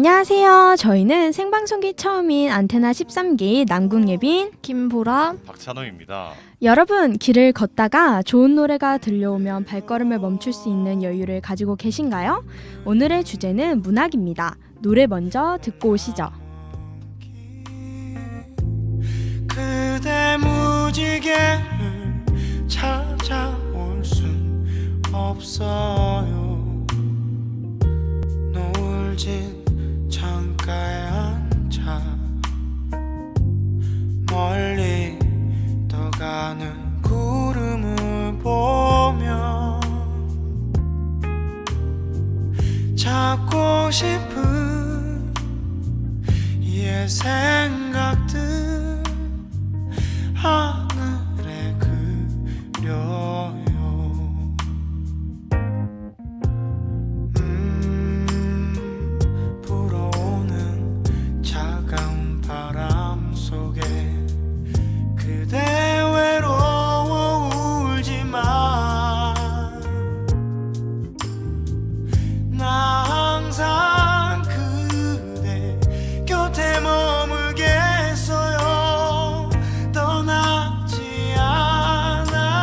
안녕하세요. 저희는 생방송기 처음인 안테나 13기 남궁예빈 김보람 박찬호입니다. 여러분, 길을 걷다가 좋은 노래가 들려오면 발걸음을 멈출 수 있는 여유를 가지고 계신가요? 오늘의 주제는 문학입니다. 노래 먼저 듣고 오시죠. 그대 무지개를 찾아올 순 없어요. 노을진 창가에 앉아 멀리 떠가는 구름을 보며 찾고 싶은 옛 생각들 하늘에 그려요. 불어오는 차가운 바람 속에 그대 외로워 울지마. 나 항상 그대 곁에 머물겠어요. 떠나지 않아요.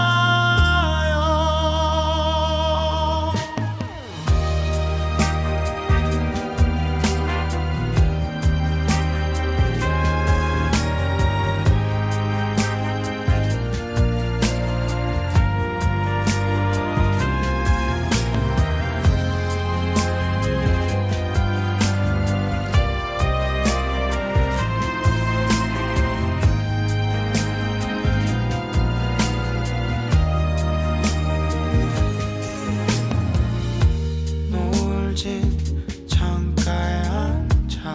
노을진 창가에 앉아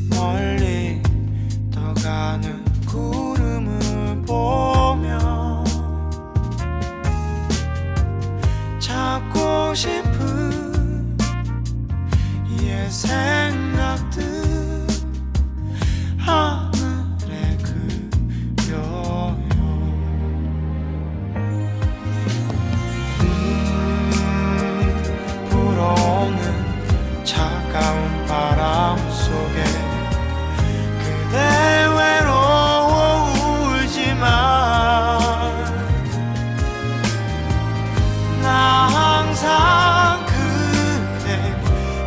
멀리 떠가는 구름을 보며 찾고 싶은 옛 생각들 하늘에 그려요. 불어오는 차가운 바람 속에 그대 외로워 울지마. 나 항상 그대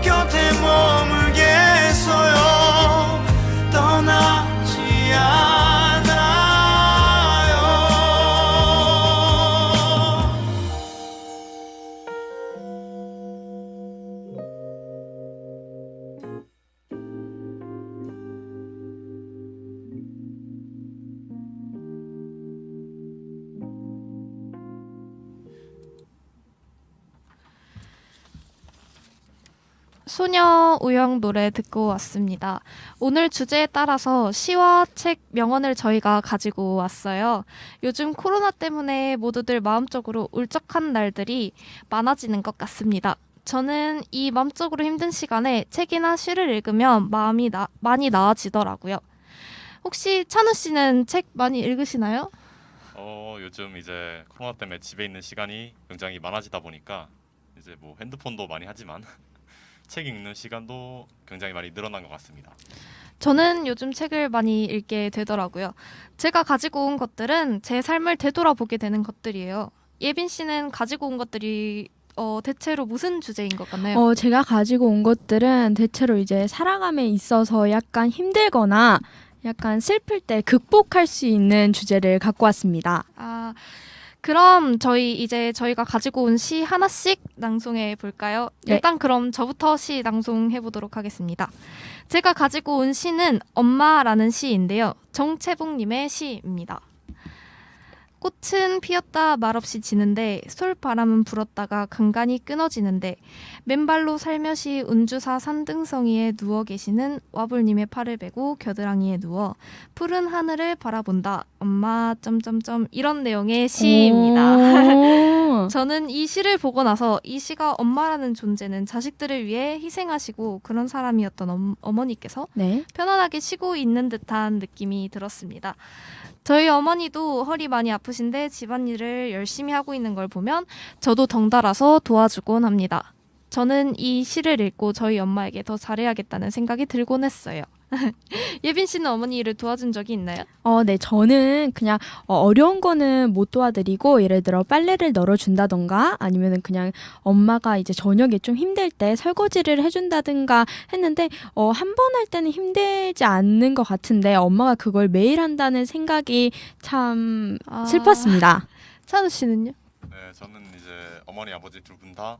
곁에 머물겠어요. 떠나지 않아요. 소녀 우영 노래 듣고 왔습니다. 오늘 주제에 따라서 시와 책 명언을 저희가 가지고 왔어요. 요즘 코로나 때문에 모두들 마음적으로 울적한 날들이 많아지는 것 같습니다. 저는 이 마음적으로 힘든 시간에 책이나 시를 읽으면 마음이 많이 나아지더라고요. 혹시 찬우 씨는 책 많이 읽으시나요? 요즘 이제 코로나 때문에 집에 있는 시간이 굉장히 많아지다 보니까 이제 뭐 핸드폰도 많이 하지만 책 읽는 시간도 굉장히 많이 늘어난 것 같습니다. 저는 요즘 책을 많이 읽게 되더라고요. 제가 가지고 온 것들은 제 삶을 되돌아보게 되는 것들이에요. 예빈 씨는 가지고 온 것들이 대체로 무슨 주제인 것 같나요? 제가 가지고 온 것들은 대체로 이제 살아감에 있어서 약간 힘들거나 약간 슬플 때 극복할 수 있는 주제를 갖고 왔습니다. 그럼 저희가 가지고 온 시 하나씩 낭송해 볼까요? 네. 일단 그럼 저부터 시 낭송해 보도록 하겠습니다. 제가 가지고 온 시는 엄마라는 시인데요. 정채봉님의 시입니다. 꽃은 피었다 말없이 지는데 솔바람은 불었다가 간간히 끊어지는데 맨발로 살며시 운주사 산등성이에 누워 계시는 와불님의 팔을 베고 겨드랑이에 누워 푸른 하늘을 바라본다. 엄마 점점점 이런 내용의 시입니다. 저는 이 시를 보고 나서 이 시가 엄마라는 존재는 자식들을 위해 희생하시고 그런 사람이었던 어머니께서 네. 편안하게 쉬고 있는 듯한 느낌이 들었습니다. 저희 어머니도 허리 많이 아프신데 집안일을 열심히 하고 있는 걸 보면 저도 덩달아서 도와주곤 합니다. 저는 이 시를 읽고 저희 엄마에게 더 잘해야겠다는 생각이 들곤 했어요. 예빈 씨는 어머니 일을 도와준 적이 있나요? 네, 저는 그냥 어려운 거는 못 도와드리고 예를 들어 빨래를 널어준다던가 아니면은 그냥 엄마가 이제 저녁에 좀 힘들 때 설거지를 해준다든가 했는데 한 번 할 때는 힘들지 않는 것 같은데 엄마가 그걸 매일 한다는 생각이 참 슬펐습니다. 찬우 씨는요? 네, 저는 이제 어머니 아버지 두 분 다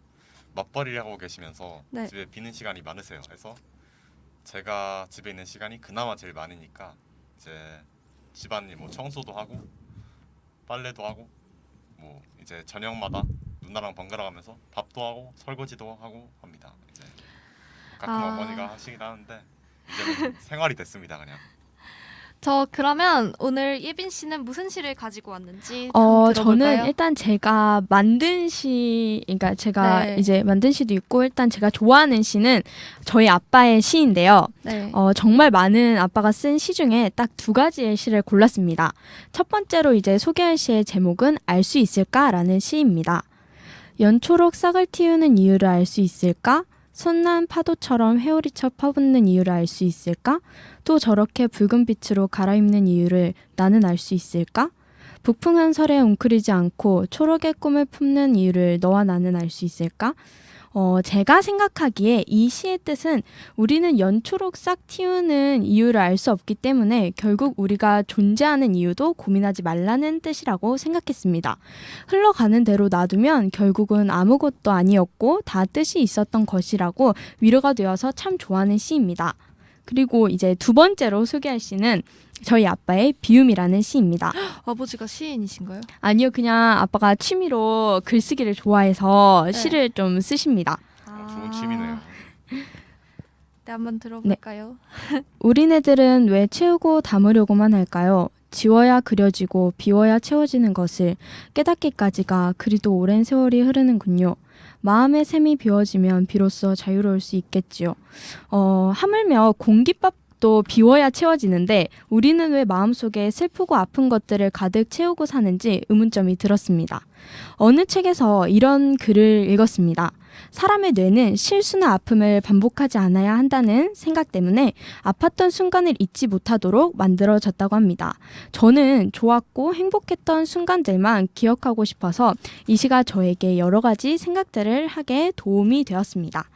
맞벌이를 하고 계시면서 네. 집에 비는 시간이 많으세요. 그래서 제가 집에 있는 시간이 그나마 제일 많으니까 이제 집안일 뭐 청소도 하고 빨래도 하고 뭐 이제 저녁마다 누나랑 번갈아 가면서 밥도 하고 설거지도 하고 합니다. 이제 가끔 아. 어머니가 하시긴 하는데 이제는 생활이 됐습니다. 그냥. 저 그러면 오늘 예빈 씨는 무슨 시를 가지고 왔는지 한번 들어볼까요? 저는 일단 제가 만든 시, 그러니까 제가 네. 이제 만든 시도 있고 일단 제가 좋아하는 시는 저희 아빠의 시인데요. 네. 정말 많은 아빠가 쓴 시 중에 딱 두 가지의 시를 골랐습니다. 첫 번째로 이제 소개할 시의 제목은 알 수 있을까라는 시입니다. 연초록 싹을 틔우는 이유를 알 수 있을까? 솟난 파도처럼 회오리쳐 퍼붓는 이유를 알 수 있을까? 또 저렇게 붉은 빛으로 갈아입는 이유를 나는 알 수 있을까? 북풍한 설에 웅크리지 않고 초록의 꿈을 품는 이유를 너와 나는 알 수 있을까? 제가 생각하기에 이 시의 뜻은 우리는 연초록 싹 틔우는 이유를 알 수 없기 때문에 결국 우리가 존재하는 이유도 고민하지 말라는 뜻이라고 생각했습니다. 흘러가는 대로 놔두면 결국은 아무것도 아니었고 다 뜻이 있었던 것이라고 위로가 되어서 참 좋아하는 시입니다. 그리고 이제 두 번째로 소개할 시는 저희 아빠의 비움이라는 시입니다. 아버지가 시인이신가요? 아니요, 그냥 아빠가 취미로 글쓰기를 좋아해서 네. 시를 좀 쓰십니다. 좋은 취미네요. 네, 한번 들어볼까요? 우리네들은 왜 채우고 담으려고만 할까요? 지워야 그려지고 비워야 채워지는 것을 깨닫기까지가 그리도 오랜 세월이 흐르는군요. 마음의 샘이 비워지면 비로소 자유로울 수 있겠지요. 하물며 공깃밥도 비워야 채워지는데 우리는 왜 마음속에 슬프고 아픈 것들을 가득 채우고 사는지 의문점이 들었습니다. 어느 책에서 이런 글을 읽었습니다. 사람의 뇌는 실수나 아픔을 반복하지 않아야 한다는 생각 때문에 아팠던 순간을 잊지 못하도록 만들어졌다고 합니다. 저는 좋았고 행복했던 순간들만 기억하고 싶어서 이 시가 저에게 여러 가지 생각들을 하게 도움이 되었습니다.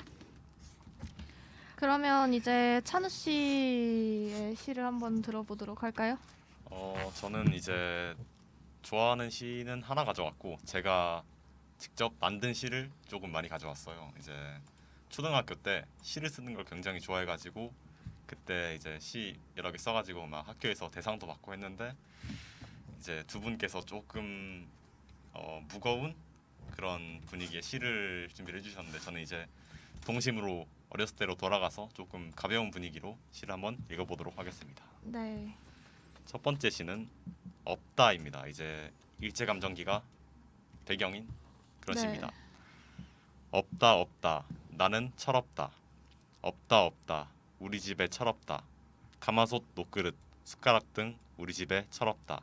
그러면 이제 찬우 씨의 시를 한번 들어보도록 할까요? 저는 이제 좋아하는 시는 하나 가져왔고 제가 직접 만든 시를 조금 많이 가져왔어요. 이제 초등학교 때 시를 쓰는 걸 굉장히 좋아해가지고 그때 이제 시 여러 개 써가지고 막 학교에서 대상도 받고 했는데 이제 두 분께서 조금 무거운 그런 분위기의 시를 준비를 해주셨는데 저는 이제 동심으로 어렸을 때로 돌아가서 조금 가벼운 분위기로 시를 한번 읽어보도록 하겠습니다. 네. 첫 번째 시는 없다입니다. 이제 일제감정기가 배경인 그런 네. 시입니다. 없다 없다 나는 철없다. 없다 없다 우리 집에 철없다. 가마솥 녹그릇 숟가락 등 우리 집에 철없다.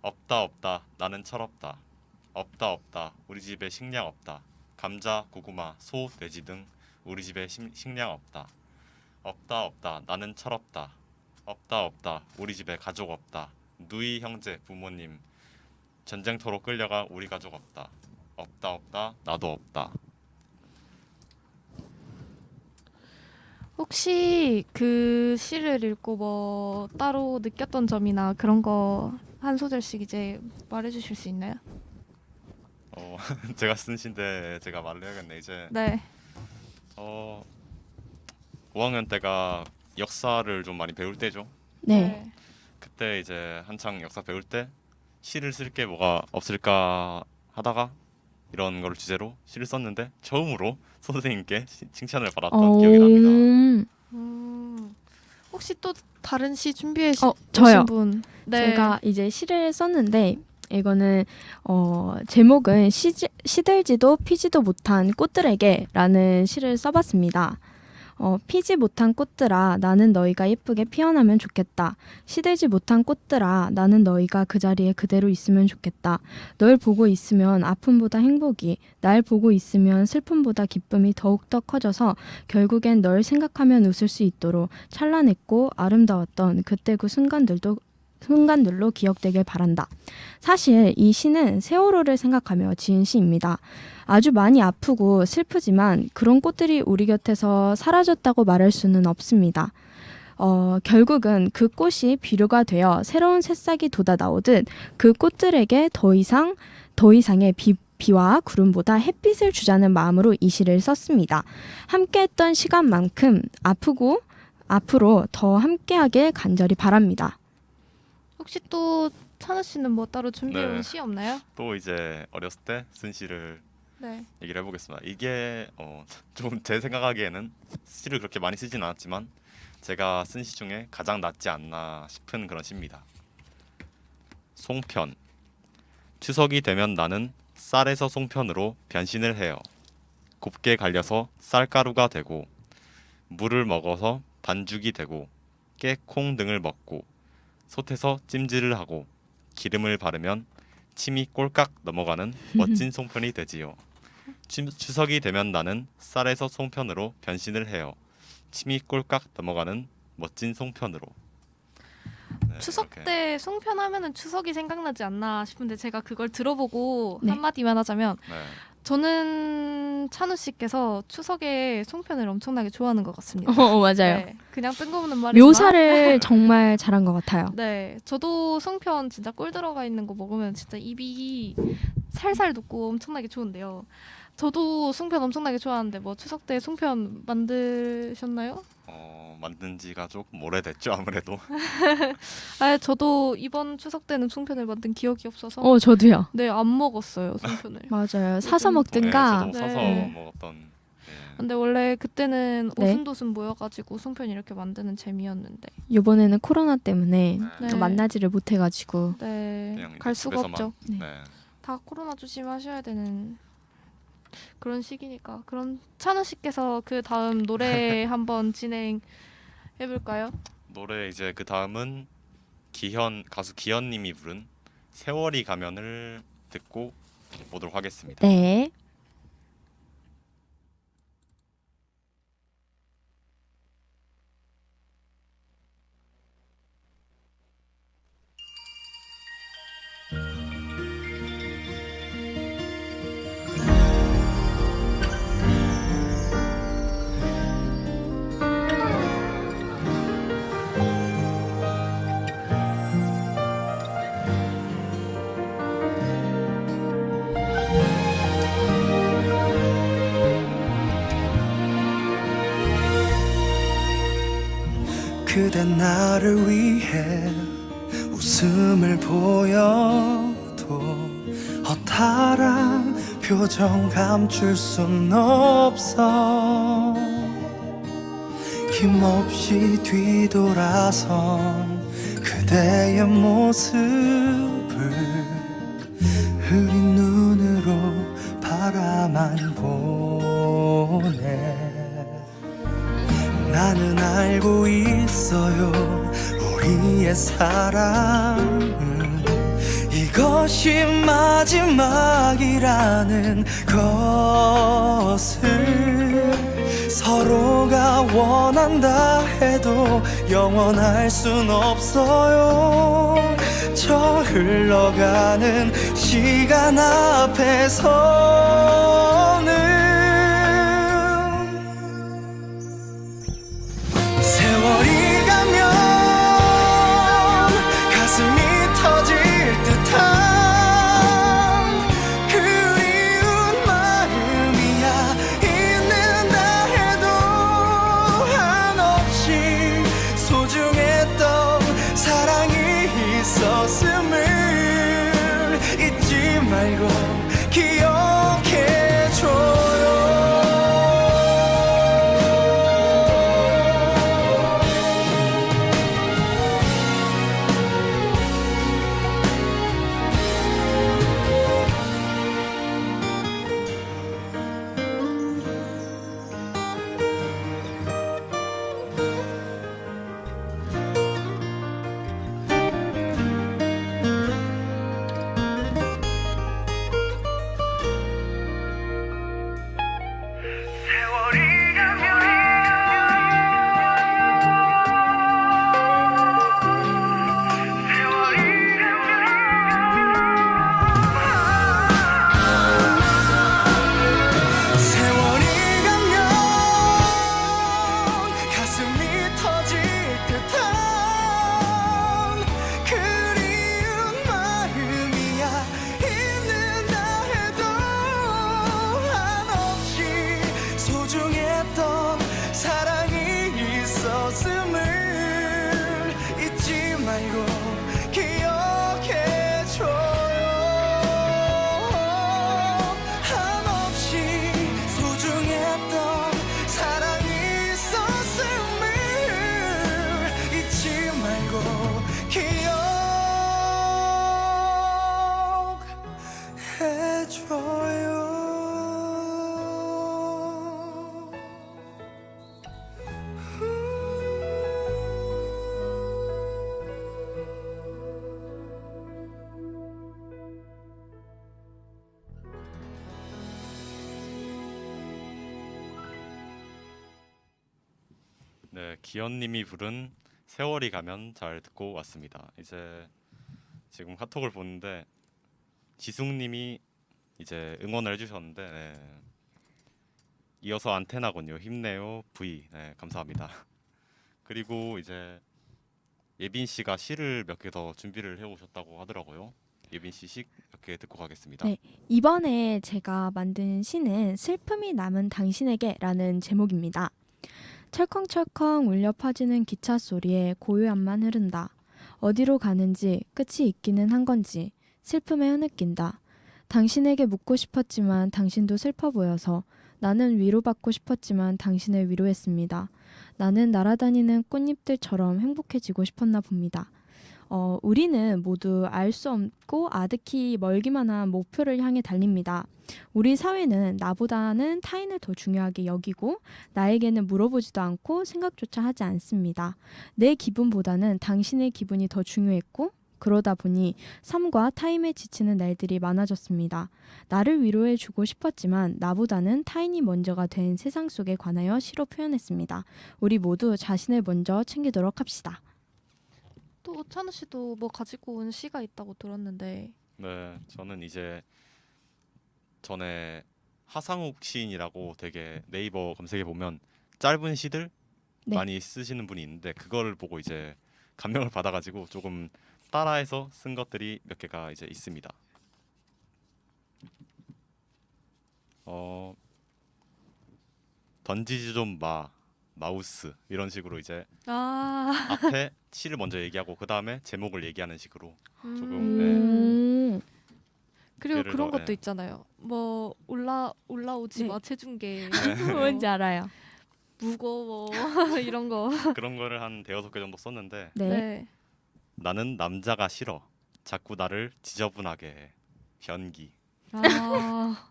없다 없다 나는 철없다. 없다 없다 우리 집에 식량 없다. 감자 고구마 소 돼지 등 우리 집에 식량 없다. 없다 없다 나는 철없다. 없다 없다 우리 집에 가족 없다. 누이 형제 부모님 전쟁터로 끌려가 우리 가족 없다. 없다 없다 나도 없다. 혹시 그 시를 읽고 뭐 따로 느꼈던 점이나 그런 거 한 소절씩 이제 말해주실 수 있나요? 제가 쓴 시인데 제가 말을 해야겠네. 이제 네. 5학년 때가 역사를 좀 많이 배울 때죠. 네. 그때 이제 한창 역사 배울 때 시를 쓸 게 뭐가 없을까 하다가 이런 걸 주제로 시를 썼는데 처음으로 선생님께 칭찬을 받았던 기억이 납니다. 혹시 또 다른 시 준비해 저요. 오신 분? 네. 제가 이제 시를 썼는데 이거는 제목은 시들지도 피지도 못한 꽃들에게라는 시를 써봤습니다. 피지 못한 꽃들아 나는 너희가 예쁘게 피어나면 좋겠다. 시들지 못한 꽃들아 나는 너희가 그 자리에 그대로 있으면 좋겠다. 널 보고 있으면 아픔보다 행복이, 날 보고 있으면 슬픔보다 기쁨이 더욱더 커져서 결국엔 널 생각하면 웃을 수 있도록 찬란했고 아름다웠던 그때 그 순간들로 기억되길 바란다. 사실 이 시는 세월호를 생각하며 지은 시입니다. 아주 많이 아프고 슬프지만 그런 꽃들이 우리 곁에서 사라졌다고 말할 수는 없습니다. 결국은 그 꽃이 비료가 되어 새로운 새싹이 돋아 나오듯 그 꽃들에게 더 이상의 비와 구름보다 햇빛을 주자는 마음으로 이 시를 썼습니다. 함께했던 시간만큼 아프고 앞으로 더 함께하길 간절히 바랍니다. 혹시 또 찬우 씨는 뭐 따로 준비해온 네. 시 없나요? 또 이제 어렸을 때 쓴 시를 네. 얘기를 해보겠습니다. 이게 좀 제 생각하기에는 시를 그렇게 많이 쓰진 않았지만 제가 쓴 시 중에 가장 낫지 않나 싶은 그런 시입니다. 송편. 추석이 되면 나는 쌀에서 송편으로 변신을 해요. 곱게 갈려서 쌀가루가 되고 물을 먹어서 반죽이 되고 깨, 콩 등을 먹고 솥에서 찜질을 하고 기름을 바르면 침이 꼴깍 넘어가는 멋진 송편이 되지요. 추석이 되면 나는 쌀에서 송편으로 변신을 해요. 침이 꼴깍 넘어가는 멋진 송편으로. 네, 추석 이렇게. 때 송편 하면은 추석이 생각나지 않나 싶은데 제가 그걸 들어보고 네. 한마디만 하자면 네. 저는 찬우 씨께서 추석에 송편을 엄청나게 좋아하는 것 같습니다. 맞아요. 네, 그냥 뜬금없는 말이지만 묘사를 정말 잘한 것 같아요. 네, 저도 송편 진짜 꿀 들어가 있는 거 먹으면 진짜 입이 살살 돋고 엄청나게 좋은데요. 저도 송편 엄청나게 좋아하는데 뭐 추석 때 송편 만드셨나요? 만든 지가 조금 오래됐죠 아무래도. 아, 저도 이번 추석 때는 송편을 만든 기억이 없어서 저도요. 네, 안 먹었어요, 송편을. 맞아요. 사서 요즘- 먹든가. 네, 저도 사서 네. 먹었던. 예. 근데 원래 그때는 네. 오순도순 모여가지고 송편 이렇게 만드는 재미였는데 이번에는 코로나 때문에 네. 만나지를 못해가지고. 네, 그냥 이제 갈 수가 집에서만. 없죠. 네. 네. 다 코로나 조심하셔야 되는 그런 시기니까. 그럼 찬우 씨께서 그 다음 노래 한번 진행해 볼까요? 노래 이제 그 다음은 가수 기현님이 부른 세월이 가면을 듣고 보도록 하겠습니다. 네. 그대 나를 위해 웃음을 보여도 허탈한 표정 감출 순 없어. 힘없이 뒤돌아선 그대의 모습을 흐린 눈으로 바라만 보네. 나는 알고 있어요, 우리의 사랑은 이것이 마지막이라는 것을. 서로가 원한다 해도 영원할 순 없어요. 저 흘러가는 시간 앞에서는 세월이 가면 가슴이 터질 듯한 그리운 마음이야. 있는다 해도 한없이 소중했던 사랑이 있었음을 잊지 말고 기억해줘요. 말고 기억해줘요. 한없이 소중했던 사랑이 있었음을 잊지 말고 기억해줘요. 네, 기현님이 부른 세월이 가면 잘 듣고 왔습니다. 이제 지금 카톡을 보는데 지숙님이 이제 응원을 해주셨는데 네. 이어서 안테나군요. 힘내요 V. 네, 감사합니다. 그리고 이제 예빈 씨가 시를 몇 개 더 준비를 해오셨다고 하더라고요. 예빈 씨 시 몇 개 듣고 가겠습니다. 네. 이번에 제가 만든 시는 슬픔이 남은 당신에게라는 제목입니다. 철컹철컹 울려 퍼지는 기차 소리에 고요함만 흐른다. 어디로 가는지 끝이 있기는 한 건지 슬픔에 흐느낀다. 당신에게 묻고 싶었지만 당신도 슬퍼 보여서 나는 위로받고 싶었지만 당신을 위로했습니다. 나는 날아다니는 꽃잎들처럼 행복해지고 싶었나 봅니다. 우리는 모두 알 수 없고 아득히 멀기만 한 목표를 향해 달립니다. 우리 사회는 나보다는 타인을 더 중요하게 여기고 나에게는 물어보지도 않고 생각조차 하지 않습니다. 내 기분보다는 당신의 기분이 더 중요했고 그러다 보니 삶과 타임에 지치는 날들이 많아졌습니다. 나를 위로해주고 싶었지만 나보다는 타인이 먼저가 된 세상 속에 관하여 시로 표현했습니다. 우리 모두 자신을 먼저 챙기도록 합시다. 또 찬우 씨도 뭐 가지고 온 시가 있다고 들었는데. 네, 저는 이제 전에 하상욱 시인이라고 되게 네이버 검색해 보면 짧은 시들 네. 많이 쓰시는 분이 있는데 그거를 보고 이제 감명을 받아가지고 조금 따라해서 쓴 것들이 몇 개가 이제 있습니다. 던지지 좀 마, 마우스 이런 식으로 이제 아, 앞에 시를 먼저 얘기하고 그 다음에 제목을 얘기하는 식으로 조금 그리고 예를 그런 들어, 것도 있잖아요. 뭐 올라오지 네. 마 체중계. 뭔지 알아요. 무거워 이런 거. 그런 거를 한 대여섯 개 정도 썼는데 네. 나는 남자가 싫어. 자꾸 나를 지저분하게 해. 변기. 아,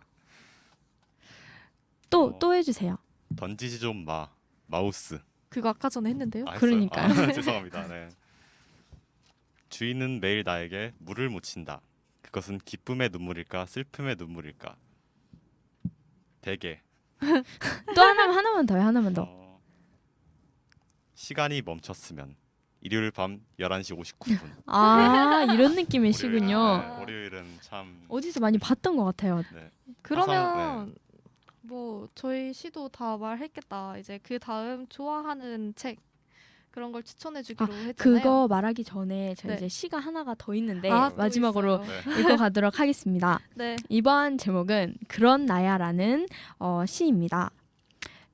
또 해주세요. 던지지 좀 마. 마우스. 그거 아까 전에 했는데요. 했어요? 그러니까요. 아, 죄송합니다. 네. 주인은 매일 나에게 물을 묻힌다. 그것은 기쁨의 눈물일까 슬픔의 눈물일까? 베개. 또 하나만 더요. 시간이 멈췄으면 일요일 밤 11시 59분. 아, 이런 느낌의 시군요. 월요일은 참 어디서 많이 봤던 것 같아요. 네. 그러면 뭐 저희 시도 다 말했겠다. 이제 그 다음 좋아하는 책 그런 걸 추천해주기로 했잖아요. 그거 말하기 전에 저 네. 이제 시가 하나가 더 있는데 또 마지막으로 있어요. 네. 읽어가도록 하겠습니다. 네. 이번 제목은 그런 나야라는 시입니다.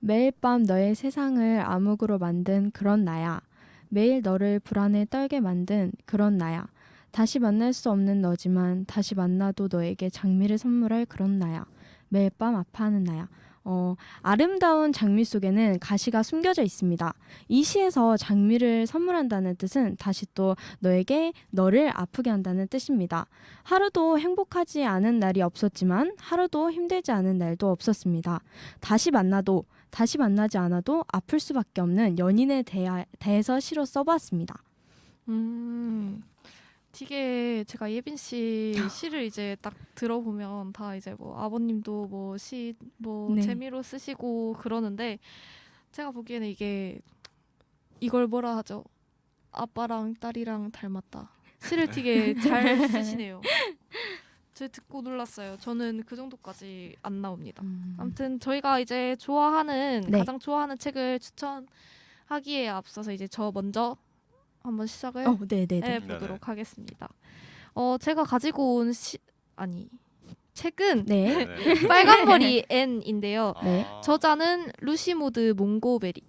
매일 밤 너의 세상을 암흑으로 만든 그런 나야. 매일 너를 불안에 떨게 만든 그런 나야. 다시 만날 수 없는 너지만 다시 만나도 너에게 장미를 선물할 그런 나야. 매일 밤 아파하는 나야. 아름다운 장미 속에는 가시가 숨겨져 있습니다. 이 시에서 장미를 선물한다는 뜻은 다시 또 너를 아프게 한다는 뜻입니다. 하루도 행복하지 않은 날이 없었지만 하루도 힘들지 않은 날도 없었습니다. 다시 만나지 않아도 아플 수밖에 없는 연인에 대해서 시로 써봤습니다. 되게 제가 예빈 씨 시를 이제 딱 들어보면 다 이제 뭐 아버님도 뭐 시 뭐 네. 재미로 쓰시고 그러는데 제가 보기에는 이걸 뭐라 하죠? 아빠랑 딸이랑 닮았다. 시를 되게 잘 쓰시네요. 제가 듣고 놀랐어요. 저는 그 정도까지 안 나옵니다. 아무튼 저희가 이제 네. 가장 좋아하는 책을 추천하기에 앞서서 이제 저 먼저 한번 시작을 네네네. 해보도록 하겠습니다. 제가 가지고 온 책은 네. 네. 빨간머리 앤인데요. 네. 아, 저자는 루시 모드 몽고베리.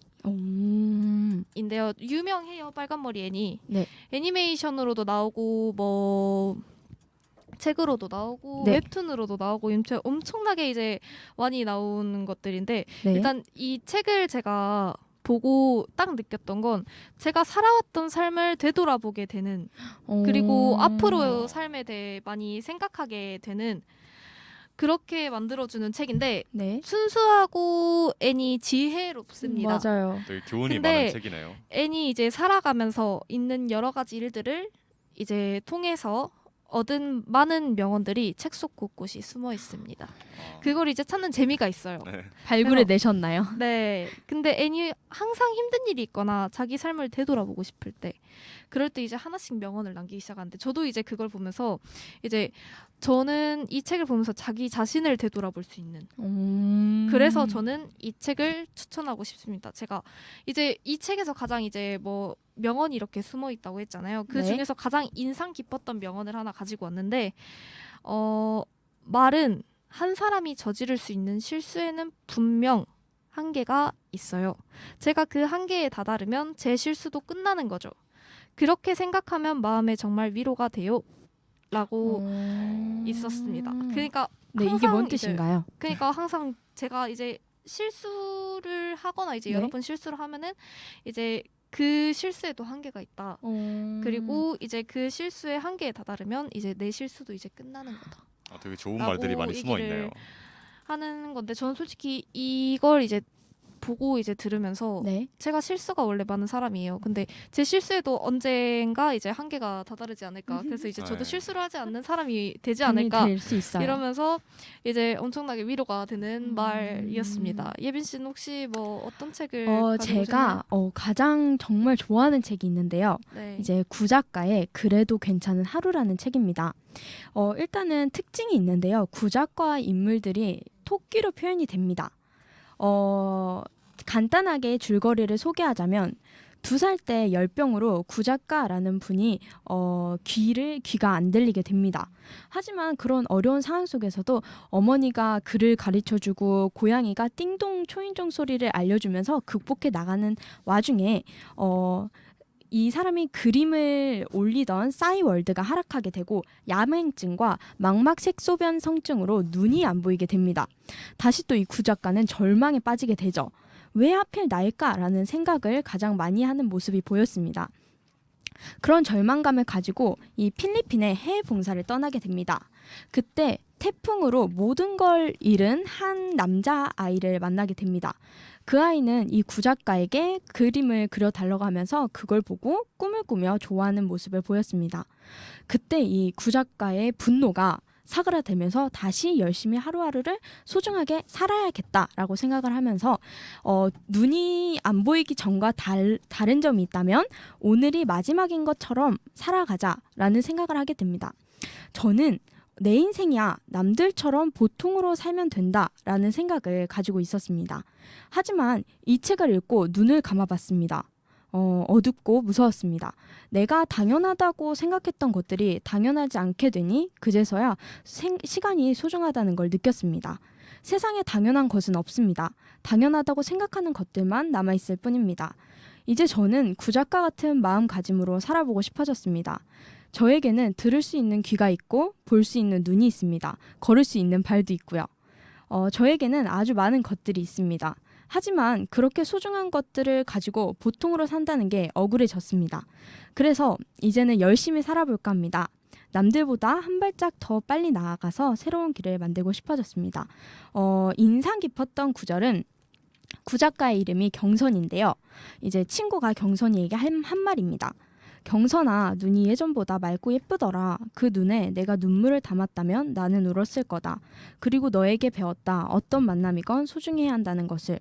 애니인데요. 유명해요. 빨간머리 애니. 네. 애니메이션으로도 나오고 뭐 책으로도 나오고 네. 웹툰으로도 나오고 엄청나게 이제 많이 나오는 것들인데 네. 일단 이 책을 제가 보고 딱 느꼈던 건 제가 살아왔던 삶을 되돌아보게 되는 그리고 앞으로 삶에 대해 많이 생각하게 되는 그렇게 만들어주는 책인데 네. 순수하고 애니 지혜롭습니다. 맞아요. 되게 교훈이 근데 많은 책이네요. 애니 이제 살아가면서 있는 여러 가지 일들을 이제 통해서 얻은 많은 명언들이 책 속 곳곳이 숨어 있습니다. 그걸 이제 찾는 재미가 있어요. 네. 발굴해 그래서- 내셨나요? 네. 근데 애니 항상 힘든 일이 있거나 자기 삶을 되돌아보고 싶을 때 그럴 때 이제 하나씩 명언을 남기기 시작하는데 저도 이제 그걸 보면서 이제 저는 이 책을 보면서 자기 자신을 되돌아볼 수 있는 그래서 저는 이 책을 추천하고 싶습니다. 제가 이제 이 책에서 가장 이제 뭐 명언이 이렇게 숨어 있다고 했잖아요. 그 네. 중에서 가장 인상 깊었던 명언을 하나 가지고 왔는데 말은 한 사람이 저지를 수 있는 실수에는 분명 한계가 있어요. 제가 그 한계에 다다르면 제 실수도 끝나는 거죠. 그렇게 생각하면 마음에 정말 위로가 돼요. 라고 있었습니다. 그러니까 네, 이게 뭔 항상 이제 뜻인가요? 그러니까 항상 제가 이제 실수를 하거나 이제 네. 여러 번 실수를 하면은 이제 그 실수에도 한계가 있다. 그리고 이제 그 실수의 한계에 다다르면 이제 내 실수도 이제 끝나는 거다. 되게 좋은 라고 말들이 많이 숨어 얘기를 있네요. 하는 건데 저는 솔직히 이걸 이제 보고 이제 들으면서 네. 제가 실수가 원래 많은 사람이에요. 근데 제 실수에도 언젠가 이제 한계가 다다르지 않을까. 그래서 이제 저도 네. 실수를 하지 않는 사람이 되지 않을까. 될수 있어요. 이러면서 이제 엄청나게 위로가 되는 말이었습니다. 예빈 씨는 혹시 뭐 어떤 책을 가지고 제가 가장 정말 좋아하는 책이 있는데요. 네. 이제 구작가의 그래도 괜찮은 하루라는 책입니다. 일단은 특징이 있는데요. 구작가 인물들이 토끼로 표현이 됩니다. 간단하게 줄거리를 소개하자면 2살 때 열병으로 구작가라는 분이 귀가 안 들리게 됩니다. 하지만 그런 어려운 상황 속에서도 어머니가 글을 가르쳐주고 고양이가 띵동 초인종 소리를 알려주면서 극복해 나가는 와중에 이 사람이 그림을 올리던 싸이월드가 하락하게 되고 야맹증과 망막색소변 성증으로 눈이 안 보이게 됩니다. 다시 또 이 구작가는 절망에 빠지게 되죠. 왜 하필 나일까라는 생각을 가장 많이 하는 모습이 보였습니다. 그런 절망감을 가지고 이 필리핀의 해외 봉사를 떠나게 됩니다. 그때 태풍으로 모든 걸 잃은 한 남자 아이를 만나게 됩니다. 그 아이는 이 구작가에게 그림을 그려달라고 하면서 그걸 보고 꿈을 꾸며 좋아하는 모습을 보였습니다. 그때 이 구작가의 분노가 사그라들면서 다시 열심히 하루하루를 소중하게 살아야겠다라고 생각을 하면서 눈이 안 보이기 전과 다른 점이 있다면 오늘이 마지막인 것처럼 살아가자라는 생각을 하게 됩니다. 저는 내 인생이야 남들처럼 보통으로 살면 된다라는 생각을 가지고 있었습니다. 하지만 이 책을 읽고 눈을 감아봤습니다. 어둡고 무서웠습니다. 내가 당연하다고 생각했던 것들이 당연하지 않게 되니 그제서야 시간이 소중하다는 걸 느꼈습니다. 세상에 당연한 것은 없습니다. 당연하다고 생각하는 것들만 남아있을 뿐입니다. 이제 저는 구작가 같은 마음가짐으로 살아보고 싶어졌습니다. 저에게는 들을 수 있는 귀가 있고 볼 수 있는 눈이 있습니다. 걸을 수 있는 발도 있고요. 저에게는 아주 많은 것들이 있습니다. 하지만 그렇게 소중한 것들을 가지고 보통으로 산다는 게 억울해졌습니다. 그래서 이제는 열심히 살아볼까 합니다. 남들보다 한 발짝 더 빨리 나아가서 새로운 길을 만들고 싶어졌습니다. 인상 깊었던 구절은 구작가의 이름이 경선인데요. 이제 친구가 경선이에게 한 말입니다. 경선아, 눈이 예전보다 맑고 예쁘더라. 그 눈에 내가 눈물을 담았다면 나는 울었을 거다. 그리고 너에게 배웠다. 어떤 만남이건 소중해야 한다는 것을.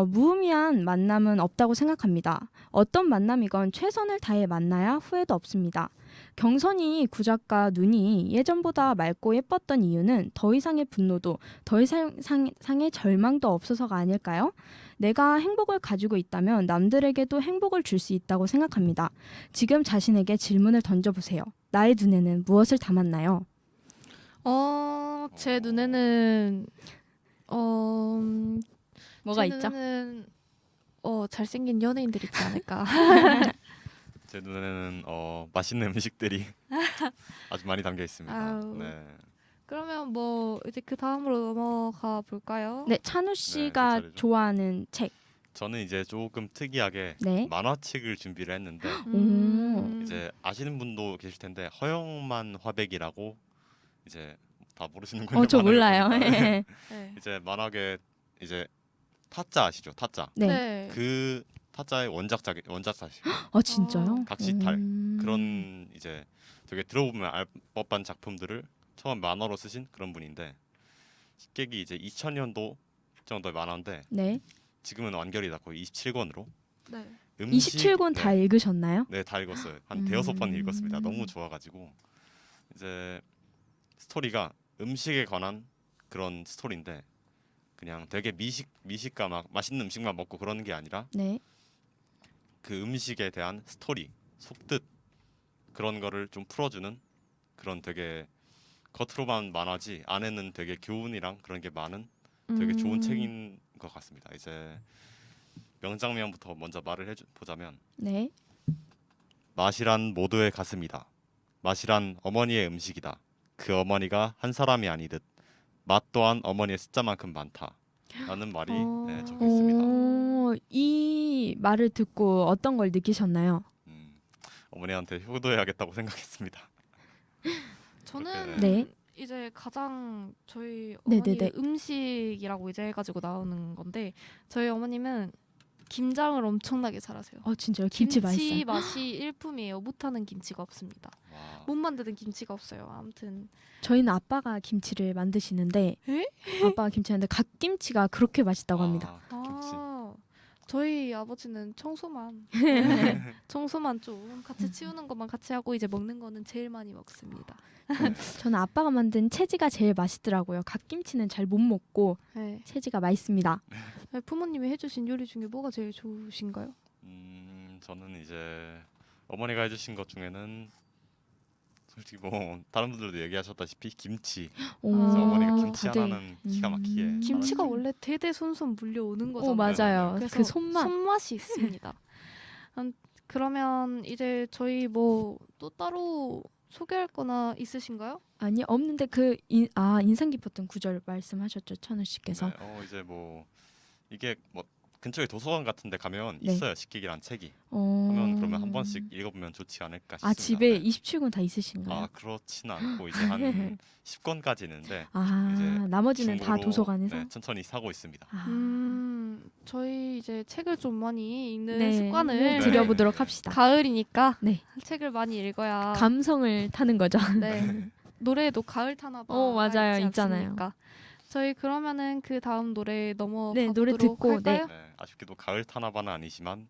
무의미한 만남은 없다고 생각합니다. 어떤 만남이건 최선을 다해 만나야 후회도 없습니다. 경선이 구작가 눈이 예전보다 맑고 예뻤던 이유는 더 이상의 분노도 더 이상의 절망도 없어서가 아닐까요? 내가 행복을 가지고 있다면 남들에게도 행복을 줄 수 있다고 생각합니다. 지금 자신에게 질문을 던져보세요. 나의 눈에는 무엇을 담았나요? 제 눈에는 뭐가 제 있죠? 눈에는 잘생긴 연예인들 있지 않을까. 제 눈에는 맛있는 음식들이 아주 많이 담겨 있습니다. 아우. 네. 그러면 뭐 이제 그 다음으로 넘어가 볼까요? 네, 찬우 씨가 차례죠. 좋아하는 책. 저는 이제 조금 특이하게 네. 만화책을 준비를 했는데 이제 아시는 분도 계실 텐데 허영만 화백이라고 이제 다 모르시는군요. 저 몰라요. 만화를 보니까. 네. 네. 이제 만화계 이제 타짜 아시죠? 타짜. 네. 네. 그 타짜의 원작자시고 진짜요? 각시탈 그런 이제 되게 들어보면 알 법한 작품들을 처음 만화로 쓰신 그런 분인데 식객이 이제 2000년도 정도의 만화인데 네. 지금은 완결이다 거의 27권으로 네. 27권 다 읽으셨나요? 네, 다 읽었어요. 한 대여섯 번 읽었습니다. 너무 음. 좋아가지고 이제 스토리가 음식에 관한 그런 스토리인데 그냥 되게 미식가 막 맛있는 음식만 먹고 그러는 게 아니라 네. 그 음식에 대한 스토리, 속뜻 그런 거를 좀 풀어주는 그런 되게 겉으로만 만화지 안에는 되게 교훈이랑 그런 게 많은 되게 좋은 책인 것 같습니다. 이제 명장면부터 먼저 말을 보자면 네. 맛이란 모두의 가슴이다. 맛이란 어머니의 음식이다. 그 어머니가 한 사람이 아니듯 맛 또한 어머니의 숫자만큼 많다. 라는 말이 네, 적혀 있습니다. 이 말을 듣고 어떤 걸 느끼셨나요? 어머니한테 효도해야겠다고 생각했습니다. 저는 네. 이제 가장 저희 네네네. 어머니 음식이라고 이제 해가지고 나오는 건데 저희 어머님은 김장을 엄청나게 잘하세요. 진짜요? 김치 맛있어요. 맛이 일품이에요. 못하는 김치가 없습니다. 와, 못 만드는 김치가 없어요. 아무튼 저희는 아빠가 김치를 만드시는데 에? 아빠가 김치하는데 갓김치가 그렇게 맛있다고 합니다. 김치. 저희 아버지는 청소만 청소만 좀 같이 치우는 것만 같이 하고 이제 먹는 거는 제일 많이 먹습니다. 저는 아빠가 만든 채지가 제일 맛있더라고요. 갓김치는 잘 못 먹고 네. 채지가 맛있습니다. 부모님이 해주신 요리 중에 뭐가 제일 좋으신가요? 저는 이제 어머니가 해주신 것 중에는 솔직히 뭐 다른 분들도 얘기하셨다시피 김치. 그래서 어머니가 김치 다들 하나는 기가 막히게. 김치가 원래 대대손손 물려오는 거잖아요. 맞아요. 그래서 그 손맛. 이 있습니다. 그러면 이제 저희 뭐 또 따로 소개할 거나 있으신가요? 아니 없는데 인상 깊었던 구절 말씀하셨죠, 천우 씨께서. 네, 이제 뭐 이게 뭐 근처에 도서관 같은데 가면 네. 있어요. 식객이란 책이. 하면 그러면 한 번씩 읽어보면 좋지 않을까 싶습니다. 집에 네. 27권 다 있으신가요? 그렇지는 않고 이제 한 10권까지 있는데 이제 나머지는 다 중고로, 도서관에서. 네, 천천히 사고 있습니다. 저희 이제 책을 좀 많이 읽는 네, 습관을 들여보도록 합시다. 가을이니까 네. 책을 많이 읽어야 감성을 타는 거죠. 네. 노래에도 가을 타나봐 맞아요. 있지 있잖아요. 않습니까? 저희 그러면 그 다음 노래 넘어가 네, 노래 보도록 듣고, 할까요? 네, 아쉽게도 가을 타나바는 아니지만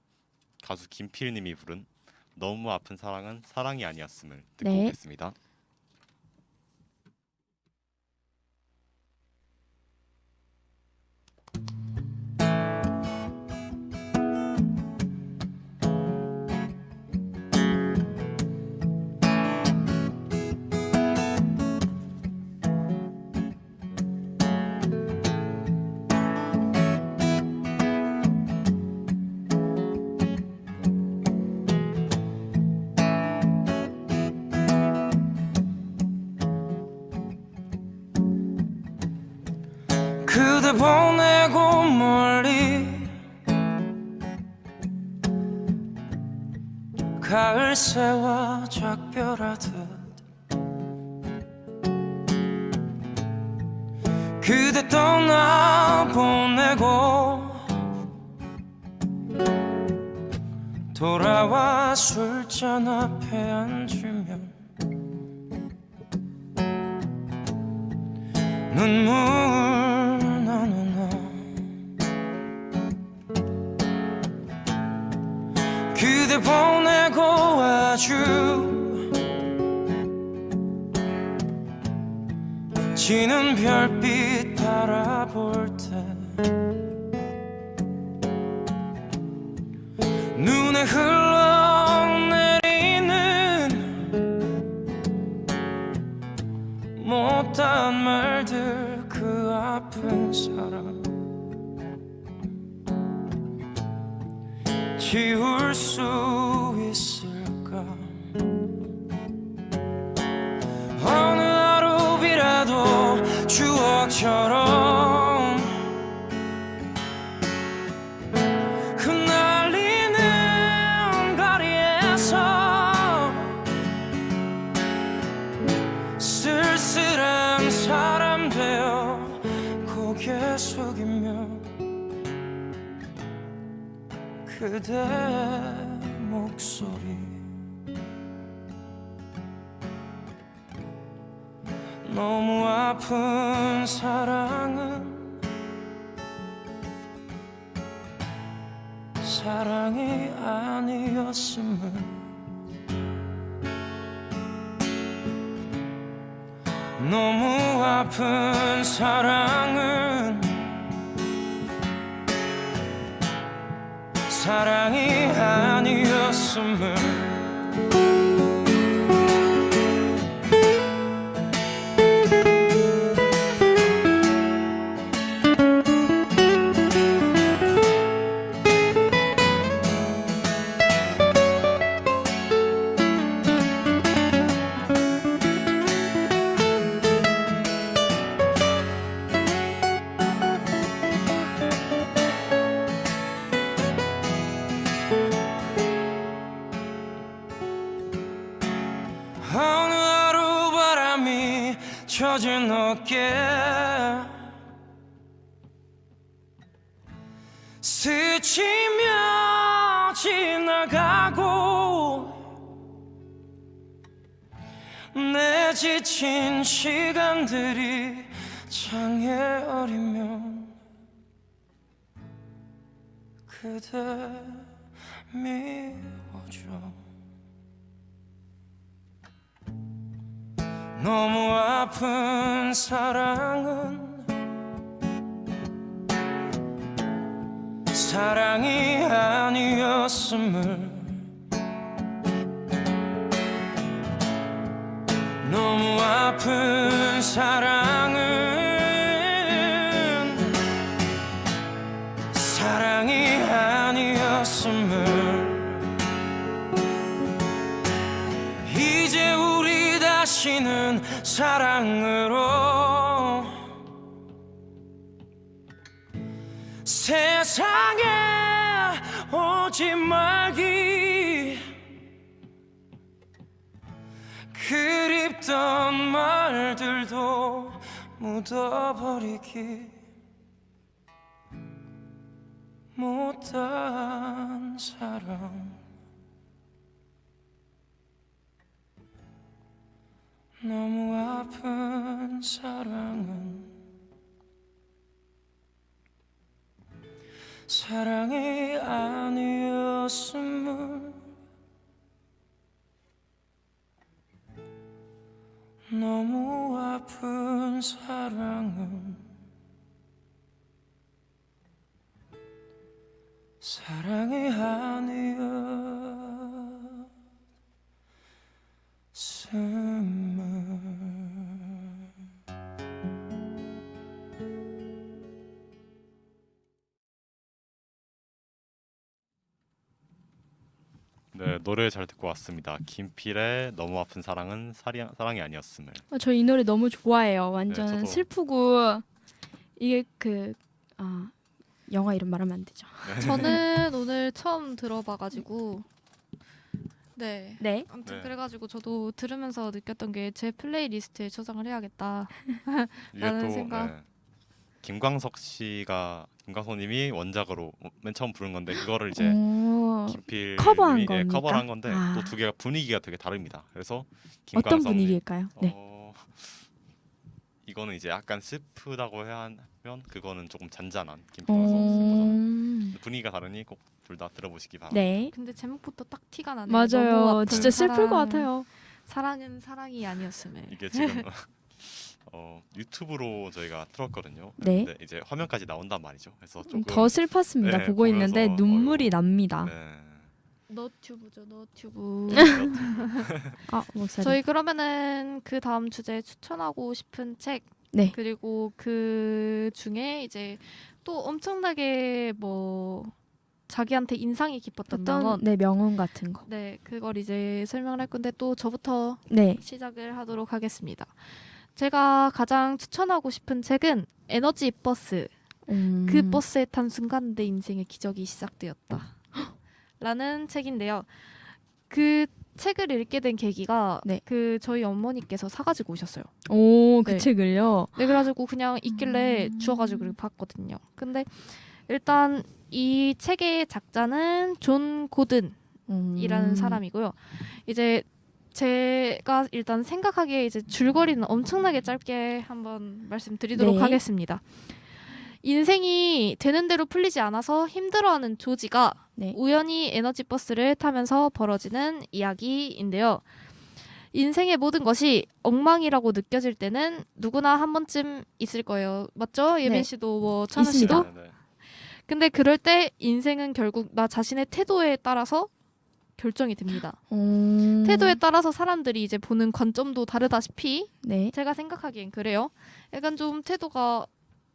가수 김필님이 부른 너무 아픈 사랑은 사랑이 아니었음을 듣고 네. 오겠습니다. 그대 보내고 멀리 가을 새와 작별하듯 그대 떠나보내고 돌아와 술잔 앞에 앉으면 눈물 나누나 그대 보내고 아주 지는 별빛 바라볼 때 눈에 흘러내리는 못한 말들 그 아픈 사랑 키울 수 있을까? 어느 하루비라도 추억처럼 흩날리는 거리에서 쓸쓸한 사람 되어 고개 숙이며 그대 목소리 너무 아픈 사랑은 사랑이 아니었음을 너무 아픈 사랑은 사랑이 아니었음을 어느 하루 바람이 젖은 어깨 스치며 지나가고 내 지친 시간들이 창에 어리면 그대 미워져 너무 아픈 사랑은 사랑이 아니었음을 너무 아픈 사랑은 사랑이 아니었음을 이제 우리 다시는 사랑으로 세상에 오지 말기 그립던 말들도 묻어버리기 못한 사랑 너무 아픈 사랑은 사랑이 아니었음을 너무 아픈 사랑은 사랑이 아니었음을 네, 노래 잘 듣고 왔습니다. 김필의 너무 아픈 사랑은 사랑이 아니었음을. 저 이 노래 너무 좋아해요. 완전 저도. 슬프고 이게 영화 이름 말하면 안 되죠. 저는 오늘 처음 들어봐가지고 네. 네. 아무튼 네. 그래가지고 저도 들으면서 느꼈던 게 제 플레이리스트에 저장을 해야겠다. 이게 라는 또 생각. 김광석님이 원작으로 맨 처음 부른 건데 그거를 이제 오, 김필 커버한 님이, 겁니까? 커버한 건데 아. 또 두 개가 분위기가 되게 다릅니다. 그래서 어떤 김광석님 분위기일까요? 네. 이거는 이제 약간 슬프다고 해야 하면 그거는 조금 잔잔한 김광석 버전. 분위기가 다르니 꼭 둘 다 들어보시기 바랍니다. 네. 근데 제목부터 딱 티가 나네요. 너무 맞아요. 아픈 진짜 슬플 것 사랑. 같아요. 사랑은 사랑이 아니었음을. 이게 지금 유튜브로 저희가 틀었거든요. 네. 근데 이제 화면까지 나온단 말이죠. 그래서 조금 더 슬펐습니다. 네, 보고 있는데 보면서, 눈물이 납니다. 네. 너튜브죠, 너튜브. 목소리. 저희 그러면은 그 다음 주제 추천하고 싶은 책 네. 그리고 그 중에 이제 또 엄청나게 뭐 자기한테 인상이 깊었던 어떤 명언. 네, 명언 같은 거. 네, 그걸 이제 설명을 할 건데 또 저부터 네. 시작을 하도록 하겠습니다. 제가 가장 추천하고 싶은 책은 에너지 버스. 그 버스에 탄 순간 내 인생의 기적이 시작되었다. 라는 책인데요. 그 책을 읽게 된 계기가 네. 그 저희 어머니께서 사가지고 오셨어요. 오, 그 네. 책을요. 네, 그래가지고 그냥 있길래 주워가지고 이렇게 봤거든요. 근데 일단 이 책의 작자는 존 고든이라는 사람이고요. 이제 제가 일단 생각하기에 이제 줄거리는 엄청나게 짧게 한번 말씀드리도록 네. 하겠습니다. 인생이 되는 대로 풀리지 않아서 힘들어하는 조지가 네. 우연히 에너지 버스를 타면서 벌어지는 이야기인데요. 인생의 모든 것이 엉망이라고 느껴질 때는 누구나 한 번쯤 있을 거예요. 맞죠? 예빈 네. 씨도 뭐 찬우 있습니다. 씨도? 네. 근데 그럴 때 인생은 결국 나 자신의 태도에 따라서 결정이 됩니다. 태도에 따라서 사람들이 이제 보는 관점도 다르다시피 네. 제가 생각하기엔 그래요. 약간 좀 태도가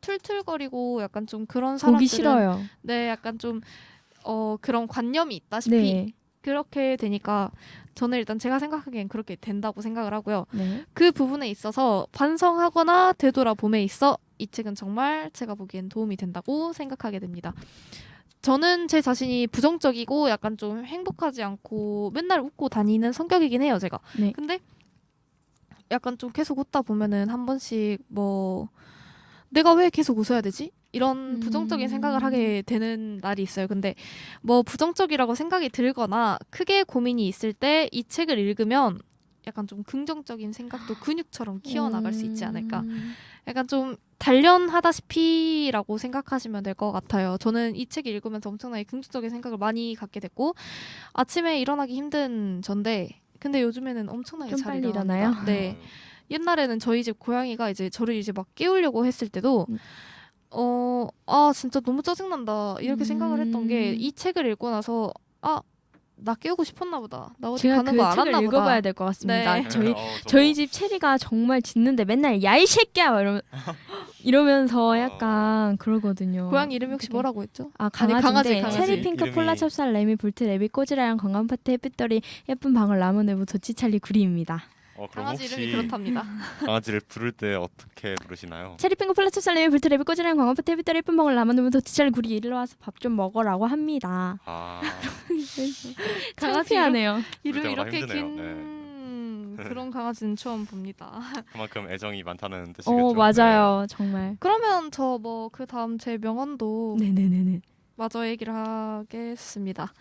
툴툴거리고 약간 좀 그런 보기 사람들은 싫어요. 네, 약간 좀 그런 관념이 있다시피 네. 그렇게 되니까 저는 일단 제가 생각하기엔 그렇게 된다고 생각을 하고요. 네. 그 부분에 있어서 반성하거나 되돌아봄에 있어 이 책은 정말 제가 보기엔 도움이 된다고 생각하게 됩니다. 저는 제 자신이 부정적이고 약간 좀 행복하지 않고 맨날 웃고 다니는 성격이긴 해요, 제가. 네. 근데 약간 좀 계속 웃다 보면은 한 번씩 뭐 내가 왜 계속 웃어야 되지? 이런 부정적인 생각을 하게 되는 날이 있어요. 근데 뭐 부정적이라고 생각이 들거나 크게 고민이 있을 때 이 책을 읽으면 약간 좀 긍정적인 생각도 근육처럼 키워나갈 수 있지 않을까. 약간 좀 단련하다시피라고 생각하시면 될 것 같아요. 저는 이 책 읽으면서 엄청나게 긍정적인 생각을 많이 갖게 됐고 아침에 일어나기 힘든 전데 근데 요즘에는 엄청나게 좀 잘 빨리 일어납니다. 일어나요? 네. 옛날에는 저희 집 고양이가 이제 저를 이제 막 깨우려고 했을 때도 진짜 너무 짜증난다 이렇게 생각을 했던 게 이 책을 읽고 나서 나 깨우고 싶었나 보다. 나 어디 제가 가는 그 거 책을 알았나 보다. 읽어봐야 될 것 같습니다. 네. 저희 집 체리가 정말 짖는데 맨날 야 이 새끼야 막 이러면서 약간 그러거든요. 고양이 이름이 혹시 어떡해. 뭐라고 했죠? 강아지인데 강아지. 체리 핑크 이름이- 폴라 찹쌀 레미 볼트 레비 꼬지라양 건강 파트 햇빛돌이 예쁜 방울 나무 내부 도치찰리 구리입니다. 그럼 강아지 혹시 이름이 그렇답니다. 강아지를 부를 때 어떻게 부르시나요? 체리 핑크 폴라 찹쌀 레미 볼트 레비 꼬지라양 건강 파트 햇빛돌이 예쁜 방울 나무 내부 도치찰리 구리 일로 와서 밥 좀 먹어라고 합니다. 강아지 이름- 창피하네요. 이름이 때마다 이렇게 힘드네요. 긴 그런 강아지는 처음 봅니다. 그만큼 애정이 많다는 뜻이겠죠. 맞아요. 정말. 그러면 저 뭐 그 다음 제 명언도 네네네네. 마저 얘기를 하겠습니다.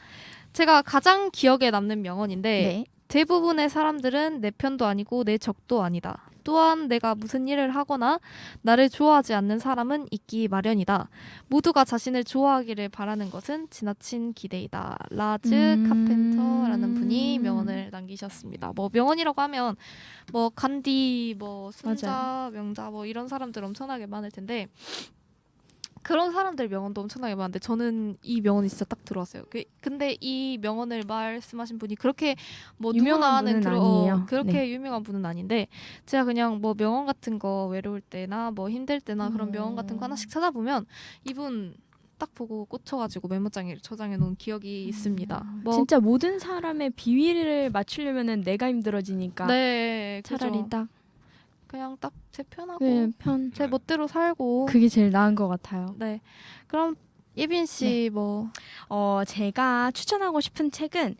제가 가장 기억에 남는 명언인데 네. 대부분의 사람들은 내 편도 아니고 내 적도 아니다. 또한 내가 무슨 일을 하거나 나를 좋아하지 않는 사람은 있기 마련이다. 모두가 자신을 좋아하기를 바라는 것은 지나친 기대이다. 라즈 카펜터라는 분이 명언을 남기셨습니다. 뭐 명언이라고 하면 뭐 간디, 뭐 순자, 명자 뭐 이런 사람들 엄청나게 많을 텐데 그런 사람들 명언도 엄청나게 많은데 저는 이 명언이 진짜 딱 들어왔어요. 근데 이 명언을 말씀하신 분이 그렇게 뭐 유명한 누구나 아는 분은 아니에요. 그렇게 네. 유명한 분은 아닌데 제가 그냥 뭐 명언 같은 거 외로울 때나 뭐 힘들 때나 그런 명언 같은 거 하나씩 찾아보면 이분 딱 보고 꽂혀가지고 메모장에 저장해 놓은 기억이 있습니다. 뭐 진짜 모든 사람의 비위를 맞추려면은 내가 힘들어지니까 네, 차라리 그죠. 딱 그냥 딱 제 편하고 네, 편 제 멋대로 살고 그게 제일 나은 것 같아요. 네. 그럼 예빈 씨 뭐 제가 추천하고 싶은 책은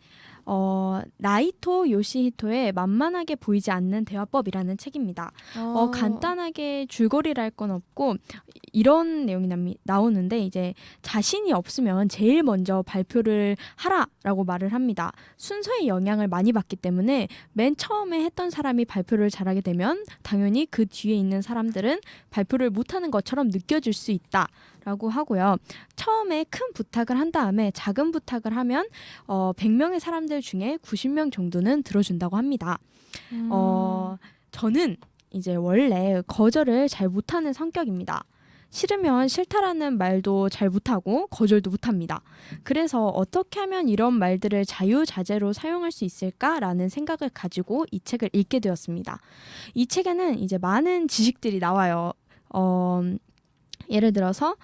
나이토 요시히토의 만만하게 보이지 않는 대화법이라는 책입니다. 간단하게 줄거리를 할 건 없고 이런 내용이 나오는데 이제 자신이 없으면 제일 먼저 발표를 하라라고 말을 합니다. 순서의 영향을 많이 받기 때문에 맨 처음에 했던 사람이 발표를 잘하게 되면 당연히 그 뒤에 있는 사람들은 발표를 못하는 것처럼 느껴질 수 있다라고 하고요. 처음에 큰 부탁을 한 다음에 작은 부탁을 하면 100명의 사람들 중에 90명 정도는 들어준다고 합니다. 저는 이제 원래 거절을 잘 못하는 성격입니다. 싫으면 싫다라는 말도 잘 못하고 거절도 못합니다. 그래서 어떻게 하면 이런 말들을 자유자재로 사용할 수 있을까라는 생각을 가지고 이 책을 읽게 되었습니다. 이 책에는 이제 많은 지식들이 나와요. 예를 들어서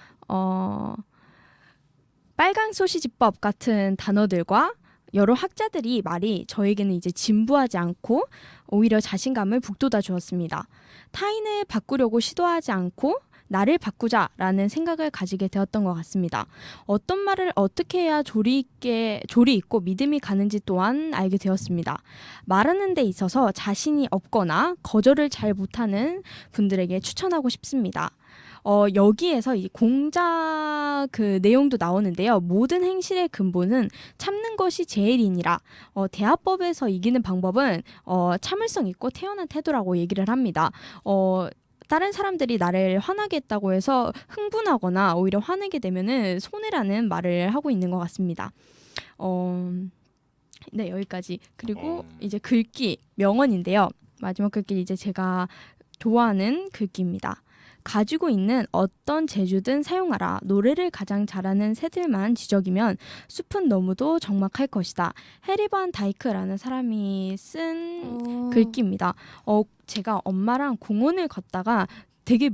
빨강 소시지법 같은 단어들과 여러 학자들이 말이 저에게는 이제 진부하지 않고 오히려 자신감을 북돋아 주었습니다. 타인을 바꾸려고 시도하지 않고 나를 바꾸자라는 생각을 가지게 되었던 것 같습니다. 어떤 말을 어떻게 해야 조리 있고 믿음이 가는지 또한 알게 되었습니다. 말하는 데 있어서 자신이 없거나 거절을 잘 못하는 분들에게 추천하고 싶습니다. 여기에서 이 공자 그 내용도 나오는데요. 모든 행실의 근본은 참는 것이 제일이니라. 대화법에서 이기는 방법은 참을성 있고 태연한 태도라고 얘기를 합니다. 다른 사람들이 나를 화나게 했다고 해서 흥분하거나 오히려 화내게 되면은 손해라는 말을 하고 있는 것 같습니다. 네, 여기까지. 그리고 이제 글귀 명언인데요. 마지막 글귀 이제 제가 좋아하는 글귀입니다. 가지고 있는 어떤 재주든 사용하라. 노래를 가장 잘하는 새들만 지적이면 숲은 너무도 적막할 것이다. 해리 반 다이크라는 사람이 쓴 글귀입니다. 제가 엄마랑 공원을 걷다가 되게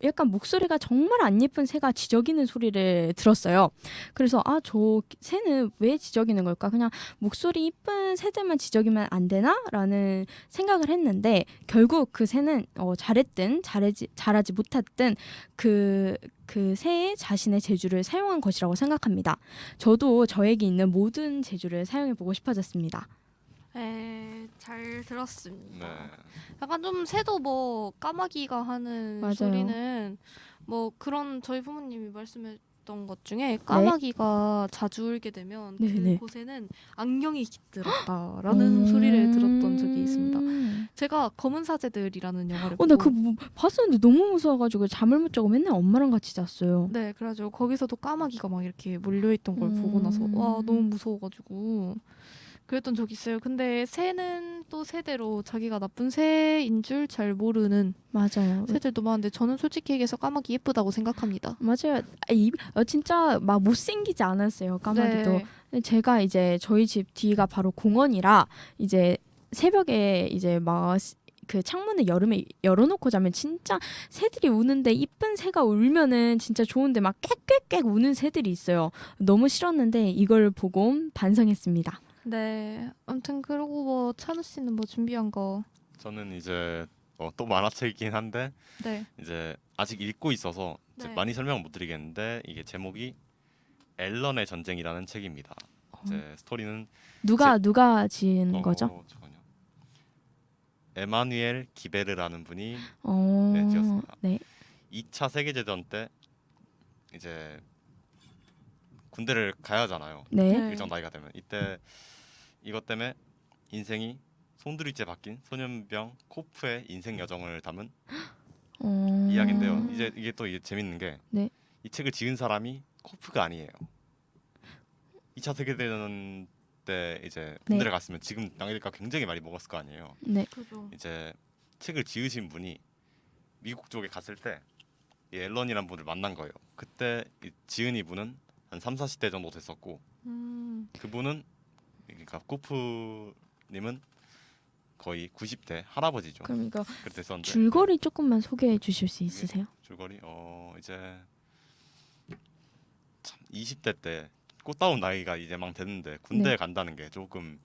약간 목소리가 정말 안 예쁜 새가 지저귀는 소리를 들었어요. 그래서 저 새는 왜 지저귀는 걸까? 그냥 목소리 이쁜 새들만 지저귀면 안 되나? 라는 생각을 했는데 결국 그 새는 잘했든 잘하지 못했든 그 새의 자신의 재주를 사용한 것이라고 생각합니다. 저도 저에게 있는 모든 재주를 사용해보고 싶어졌습니다. 네, 잘 들었습니다. 네. 약간 좀 새도 뭐 까마귀가 하는 맞아요. 소리는 뭐 그런 저희 부모님이 말씀했던 것 중에 까마귀가 자주 울게 되면 네네. 그곳에는 안경이 깃들었다라는 소리를 들었던 적이 있습니다. 제가 검은 사제들이라는 영화를 나 보고 그거 봤었는데 너무 무서워가지고 잠을 못 자고 맨날 엄마랑 같이 잤어요. 네, 그래가지고 거기서도 까마귀가 막 이렇게 몰려있던 걸 보고 나서 와 너무 무서워가지고 그랬던 적이 있어요. 근데 새는 또 새대로 자기가 나쁜 새인 줄 잘 모르는 맞아요. 새들도 많은데 저는 솔직히 얘기해서 까마귀 예쁘다고 생각합니다. 맞아요. 진짜 막 못생기지 않았어요. 까마귀도. 네. 근데 제가 이제 저희 집 뒤가 바로 공원이라 이제 새벽에 이제 막 그 창문을 여름에 열어놓고 자면 진짜 새들이 우는데 이쁜 새가 울면은 진짜 좋은데 막 깨깨깨 우는 새들이 있어요. 너무 싫었는데 이걸 보고 반성했습니다. 네. 아무튼 그러고 뭐 찬우 씨는 뭐 준비한 거. 저는 이제 또 만화책이긴 한데 네. 이제 아직 읽고 있어서 이제 네. 많이 설명 못 드리겠는데 이게 제목이 앨런의 전쟁이라는 책입니다. 이제 스토리는 누가 지은 거죠? 잠깐만요. 에마누엘 기베르라는 분이 네, 지었습니다. 네. 2차 세계대전 때 이제 군대를 가야 하잖아요. 네. 네. 일정 나이가 되면 이때 이것 때문에 인생이 송두리째 바뀐 소년병 코프의 인생 여정을 담은 이야기인데요. 이제 이게 또 재밌는 게 네. 이 책을 지은 사람이 코프가 아니에요. 2차 세계대전 때 이제 군대를 갔으면 지금 나이가 굉장히 많이 먹었을 거 아니에요. 네. 그죠. 이제 책을 지으신 분이 미국 쪽에 갔을 때 이 앨런이라는 분을 만난 거예요. 그때 이 지은 이분은 한 3, 40대 정도 됐었고 그분은 그러니까 코프님은 거의 90대 할아버지죠. 그럼 이거 그랬었는데 줄거리 조금만 소개해 주실 수 있으세요? 줄거리 이제 참 20대 때 꽃다운 나이가 이제 막 됐는데 군대에 간다는 게 조금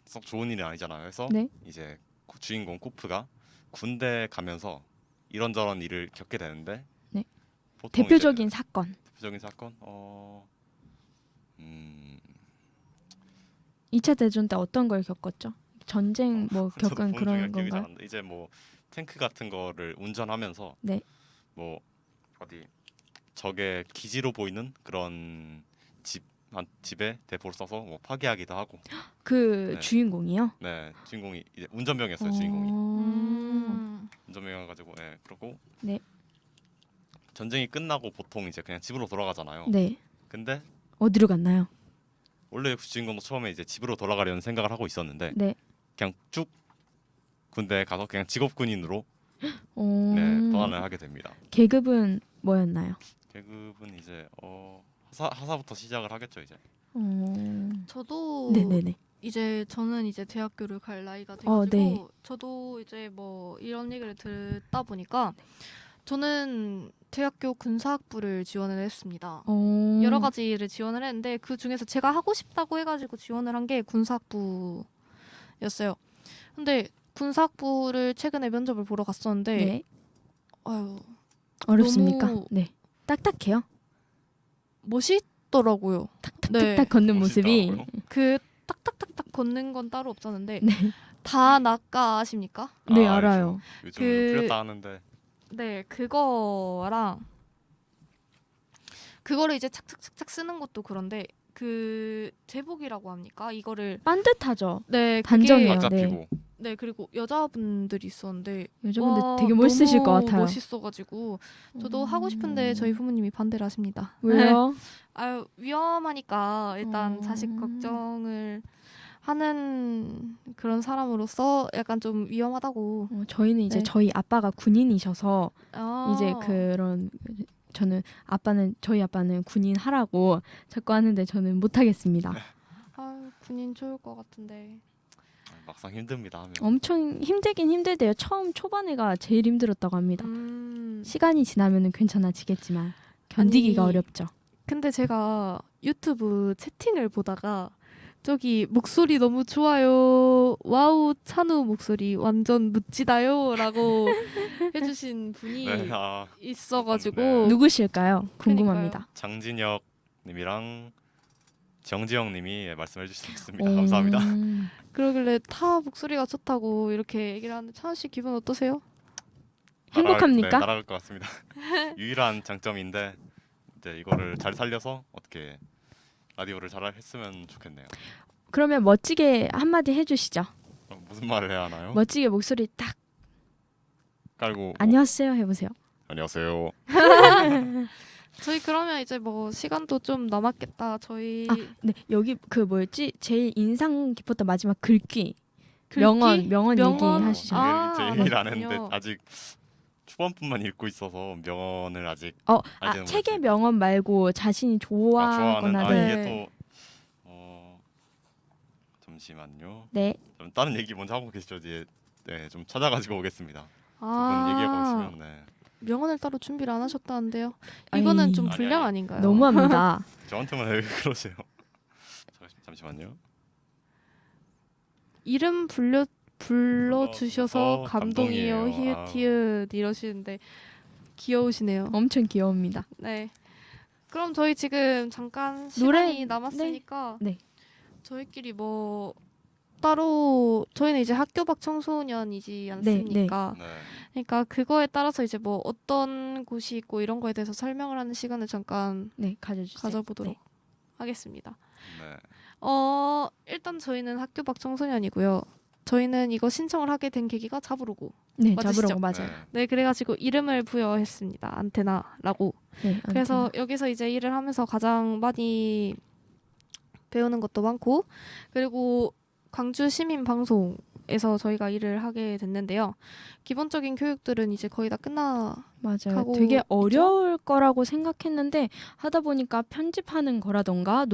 썩 좋은 일이 아니잖아요. 그래서 네. 이제 주인공 코프가 군대 가면서 이런저런 일을 겪게 되는데 네. 보통 대표적인 사건. 대표적인 사건 2차 대전 때 어떤 걸 겪었죠? 전쟁 뭐 저도 겪은 본 중에 그런 기억이 잘 건가요? 안 나. 이제 뭐 탱크 같은 거를 운전하면서 네. 뭐 어디 적의 기지로 보이는 그런 집에 대포를 쏴서 뭐 파괴하기도 하고. 그 네. 주인공이요? 네, 주인공이 이제 운전병이었어요. 주인공이 운전병이어가지고 그러고 네. 전쟁이 끝나고 보통 이제 그냥 집으로 돌아가잖아요. 네. 근데 어디로 갔나요? 원래 주인공도 처음에 이제 집으로 돌아가려는 생각을 하고 있었는데 네. 그냥 쭉 군대에 가서 그냥 직업 군인으로 어... 떠나를 하게 됩니다. 계급은 뭐였나요? 계급은 이제 하사부터 시작을 하겠죠 이제. 저도 네네네. 이제 저는 이제 대학교를 갈 나이가 돼가지고 네. 저도 이제 뭐 이런 얘기를 듣다 보니까 저는 대학교 군사학부를 지원을 했습니다. 어. 여러 가지를 지원을 했는데 그 중에서 제가 하고 싶다고 해가지고 지원을 한 게 군사학부였어요. 근데 군사학부를 최근에 면접을 보러 갔었는데 네. 아유 어렵습니까? 너무- 네. 딱딱해요. 멋있더라고요. 탁탁탁탁 걷는 모습이. 멋있다고요? 그 딱딱딱딱 걷는 건 따로 없었는데 네. 다 낚아 아십니까? 네, 아, 알아요. 요즘 그- 풀렸다 하는데 네, 그거랑 그거를 이제 착착착착 쓰는 것도 그런데 그 제복이라고 합니까? 이거를 반듯하죠. 네, 단정해요. 안 네. 잡히고 네, 그리고 여자분들이 있었는데 여자분들 와, 되게 멋있으실 것 너무 같아요. 멋있어가지고 저도 하고 싶은데 저희 부모님이 반대를 하십니다. 왜요? 아유 위험하니까 일단 어. 자식 걱정을 하는 그런 사람으로서 약간 좀 위험하다고. 저희는 이제 네. 저희 아빠가 군인이셔서 아. 이제 그런 저희 아빠는 군인 하라고 자꾸 하는데 저는 못 하겠습니다. 아유, 군인 좋을 것 같은데. 막상 힘듭니다 하면. 엄청 힘들긴 힘들대요. 처음 초반에가 제일 힘들었다고 합니다. 시간이 지나면은 괜찮아지겠지만 견디기가 아니, 어렵죠. 근데 제가 유튜브 채팅을 보다가 저기 목소리 너무 좋아요. 와우 찬우 목소리 완전 멋지다요라고 해주신 분이 네, 아, 있어가지고 네. 누구실까요? 궁금합니다. 장진혁 님이랑 정지영 님이 말씀해 주셨습니다. 오. 감사합니다. 그러길래 타 목소리가 좋다고 이렇게 얘기를 하는데 찬우 씨 기분 어떠세요? 행복합니까? 네, 따라갈 것 같습니다. 유일한 장점인데 이제 이거를 잘 살려서 어떻게 라디오를 잘 했으면 좋겠네요. 그러면 멋지게 한마디 해주시죠. 무슨 말을 해야 하나요? 멋지게 목소리 딱 깔고 안녕하세요 해보세요. 안녕하세요. 저희 그러면 이제 뭐 시간도 좀 남았겠다. 저희 네 여기 그 뭐였지? 제일 인상 깊었던 마지막 글귀. 글귀? 명언 명언? 얘기하시잖아요. 아, 제 얘기를 안 그렇군요. 했는데 아직 초반뿐만 읽고 있어서 명언을 아직 아, 책의 명언 말고 자신이 좋아하는 좋아하거나 네. 이게 또 잠시만요. 네. 좀 다른 얘기 먼저 하고 계시죠. 이제 네, 좀 찾아가지고 오겠습니다. 두 분 아, 얘기해 보시면 네. 명언을 따로 준비를 안 하셨다는데요. 아이, 이거는 좀 아니, 불량 아니. 아닌가요? 너무합니다. 저한테만 왜 그러세요? 잠시만요. 이름 불러주셔서 감동이에요. 감동이에요. 히읗히읗 이러시는데 귀여우시네요. 엄청 귀여웁니다. 네. 그럼 저희 지금 잠깐 노래- 시간이 남았으니까 네. 저희끼리 뭐 따로 저희는 이제 학교 밖 청소년이지 않습니까? 네. 그러니까 그거에 따라서 이제 뭐 어떤 곳이 있고 이런 거에 대해서 설명을 하는 시간을 잠깐 네 가져주세요. 가져보도록 네. 하겠습니다. 네. 일단 저희는 학교 밖 청소년이고요. 저희는 이거 신청을 하게 된 계기가 자부로고. 네 맞으시죠? 잡으라고 맞아요. 네, 그래가지고 이름을 부여했습니다. 안테나라고. 네, 그래서 안테나. 여기서 이제 일을 하면서 가장 많이 배우는 것도 많고, 그리고 광주 시민 방송에서 저희가 일을 하게 됐는데요. 기본적인 교육들은 이제 거의 다 끝나. 맞아요. 하고 되게 있죠? 어려울 거라고 생각했는데 하다 보니까 편집하는 거라던가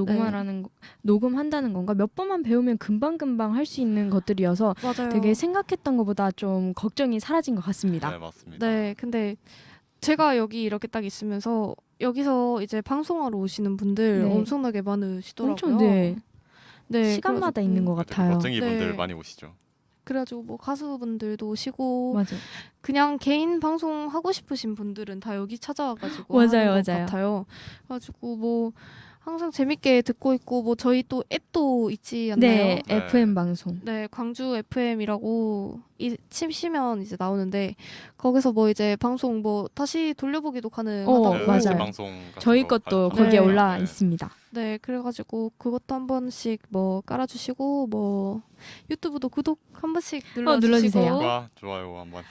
녹음한다는 건가 몇 번만 배우면 금방 할 수 있는 것들이어서 맞아요. 되게 생각했던 것보다 좀 걱정이 사라진 것 같습니다. 네, 맞습니다. 네, 근데 제가 여기 이렇게 딱 있으면서 여기서 이제 방송하러 오시는 분들 네. 엄청나게 많으시더라고요. 엄청 네. 네, 시간마다 그래가지고- 있는 것 같아요. 멋쟁이 분들 네. 많이 오시죠. 그래가지고 뭐 가수분들도 오시고 맞아요. 그냥 개인 방송 하고 싶으신 분들은 다 여기 찾아와가지고 맞아요, 하는 것 맞아요. 같아요. 그래가지고 뭐 항상 재밌게 듣고 있고 뭐 저희 또 앱도 있지 않나요? 네, 네. FM 방송. 네, 광주 FM이라고 치시면 이제 나오는데 거기서 뭐 이제 방송 뭐 다시 돌려보기도 가능하다고. 네, 맞아요. 방송 같은 저희 거 것도 가- 거기에 네. 올라와 네. 있습니다. 네, 그래가지고 그것도 한 번씩 뭐 깔아주시고 뭐 유튜브도 구독 한 번씩 눌러주시고. 눌러주세요. 구독과 좋아요 한번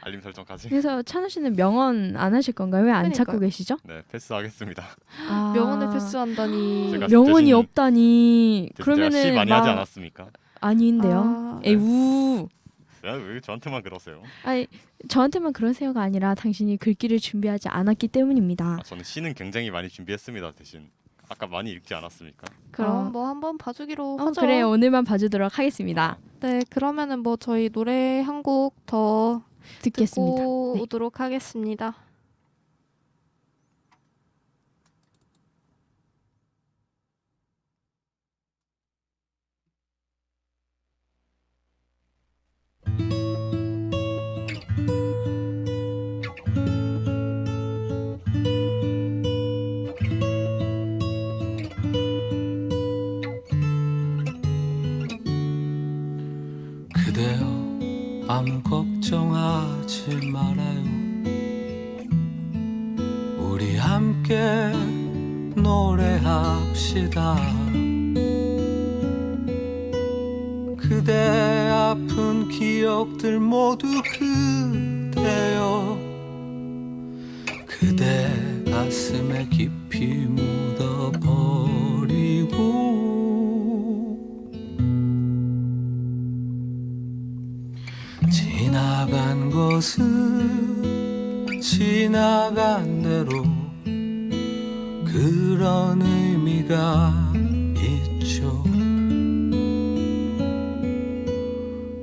알림 설정까지. 그래서 찬우 씨는 명언 안 하실 건가요? 왜 안 그러니까요. 찾고 계시죠? 네, 패스하겠습니다. 아, 명언을 패스한다니. 제가 명언이 대신- 없다니. 제가 시 그러면은 많이 하지 않았습니까? 아닌데요. 아, 에우. 왜 저한테만 그러세요? 아니 저한테만 그러세요가 아니라 당신이 글귀를 준비하지 않았기 때문입니다. 저는 시는 굉장히 많이 준비했습니다. 대신 아까 많이 읽지 않았습니까? 그럼 어. 뭐 한번 봐주기로 어, 하죠. 그래요. 오늘만 봐주도록 하겠습니다. 네, 그러면은 뭐 저희 노래 한 곡 더 듣겠습니다. 듣고 네. 오도록 하겠습니다. 그대여 아무 걱정하지 말아요. 우리 함께 노래합시다. 그대 아픈 기억들 모두 그대여 그대 가슴에 깊이 묻어버리고 지나간 것은 지나간 대로 그런 의미가 있죠.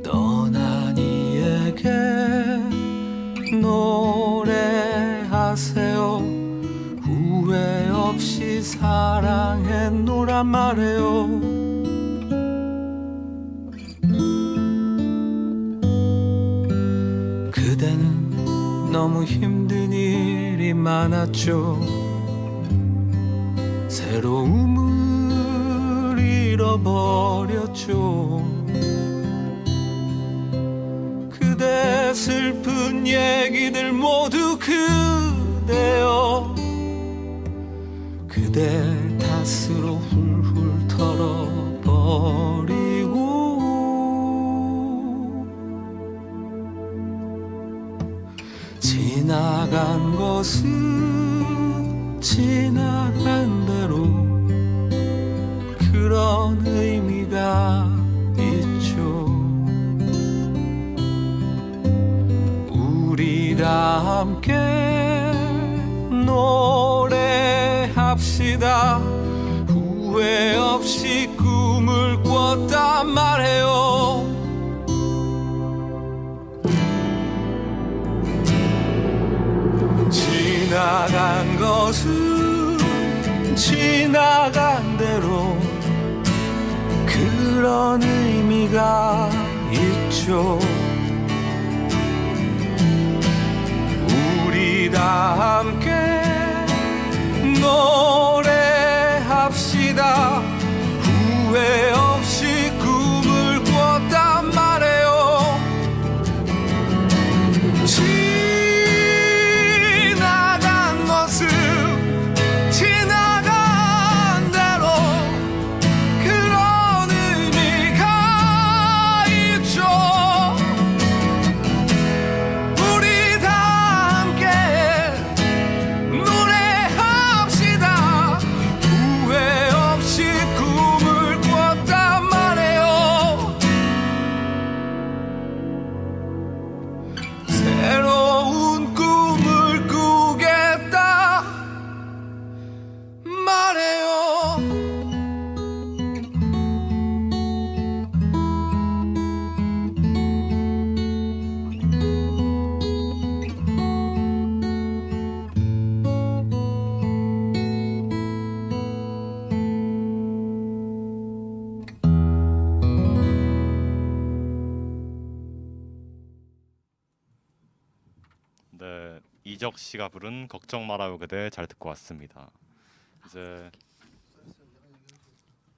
떠난 이에게 노래하세요. 후회 없이 사랑했노란 말해요. 그대는 너무 힘든 일이 많았죠. 새로움을 잃어버렸죠. 그대 슬픈 얘기들 모두 그대여 그대 탓으로 훌훌 털어버리고 지나간 것은 지나간 대로 그런 의미가 있죠. 우리 다 함께 노래합시다. 후회 없이 꿈을 꿨단 말해요. 지나간 것은 지나간 대로 그런 의미가 있죠. 우리 다 함께 노래합시다. 후회 없이 꿈을 꿨단 말해요. 지나간 모습 지나간 대로 그런 의미가 있죠. 우리 다 함께 노래합시다. 후회 없이 꿈을 꿨단 말해요. 새로운 꿈을 꾸겠다 말해요. 네, 이적 씨가 부른 걱정 말아요 그대 잘 듣고 왔습니다. 이제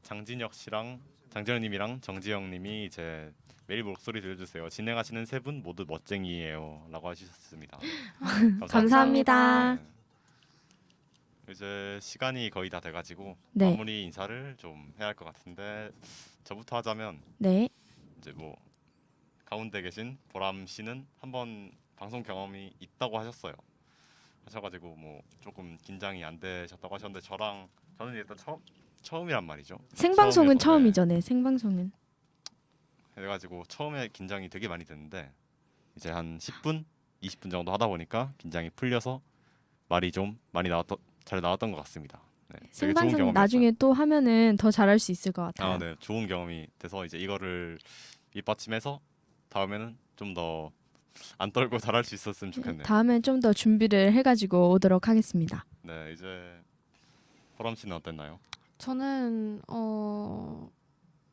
장진혁 씨랑 장재현님이랑 정지영님이 이제 매일 목소리 들려주세요. 진행하시는 세 분 모두 멋쟁이에요라고 하셨습니다. 감사합니다. 네. 이제 시간이 거의 다 돼가지고 네. 마무리 인사를 좀 해야 할 것 같은데 저부터 하자면 네. 이제 뭐 가운데 계신 보람 씨는 한번 방송 경험이 있다고 하셔가지고 뭐 조금 긴장이 안 되셨다고 하셨는데 저는 일단 처음이란 말이죠. 생방송은 처음이어서, 처음이죠. 네. 생방송은. 그래가지고 처음에 긴장이 되게 많이 됐는데 이제 한 10분, 20분 정도 하다 보니까 긴장이 풀려서 말이 좀 잘 나왔던 것 같습니다. 네, 되게 좋은 생방송 경험이었어요. 나중에 또 하면은 더 잘할 수 있을 것 같아요. 네, 좋은 경험이 돼서 이제 이거를 밑받침해서 다음에는 좀 더 안 떨고 잘할 수 있었으면 좋겠네요. 다음엔 좀 더 준비를 해가지고 오도록 하겠습니다. 네, 이제 보람 씨는 어땠나요? 저는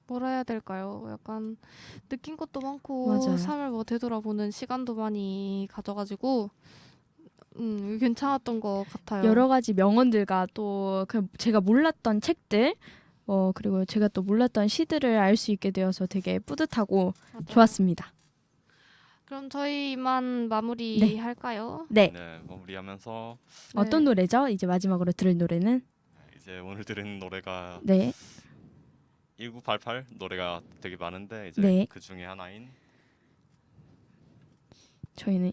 뭐라 해야 될까요? 약간 느낀 것도 많고 맞아요. 삶을 뭐 되돌아보는 시간도 많이 가져가지고 괜찮았던 것 같아요. 여러 가지 명언들과 또 제가 몰랐던 책들 그리고 제가 또 몰랐던 시들을 알 수 있게 되어서 되게 뿌듯하고 맞아요. 좋았습니다. 그럼 저희만 마무리할까요? 네. 네, 마무리하면서 어떤 네. 노래죠? 이제 마지막으로 들을 노래는? 이제 오늘 들은 노래가 네. 1988 노래가 되게 많은데 이제 네. 그 중에 하나인 저희는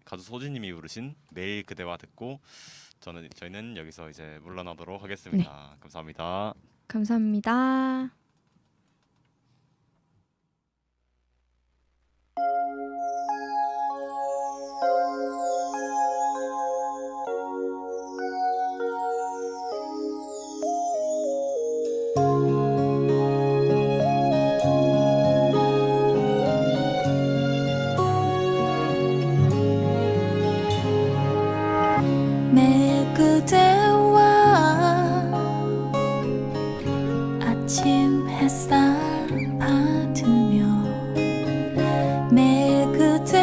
가수 소진님이 부르신 내일 그대와 듣고 저희는 여기서 이제 물러나도록 하겠습니다. 감사합니다. 감사합니다.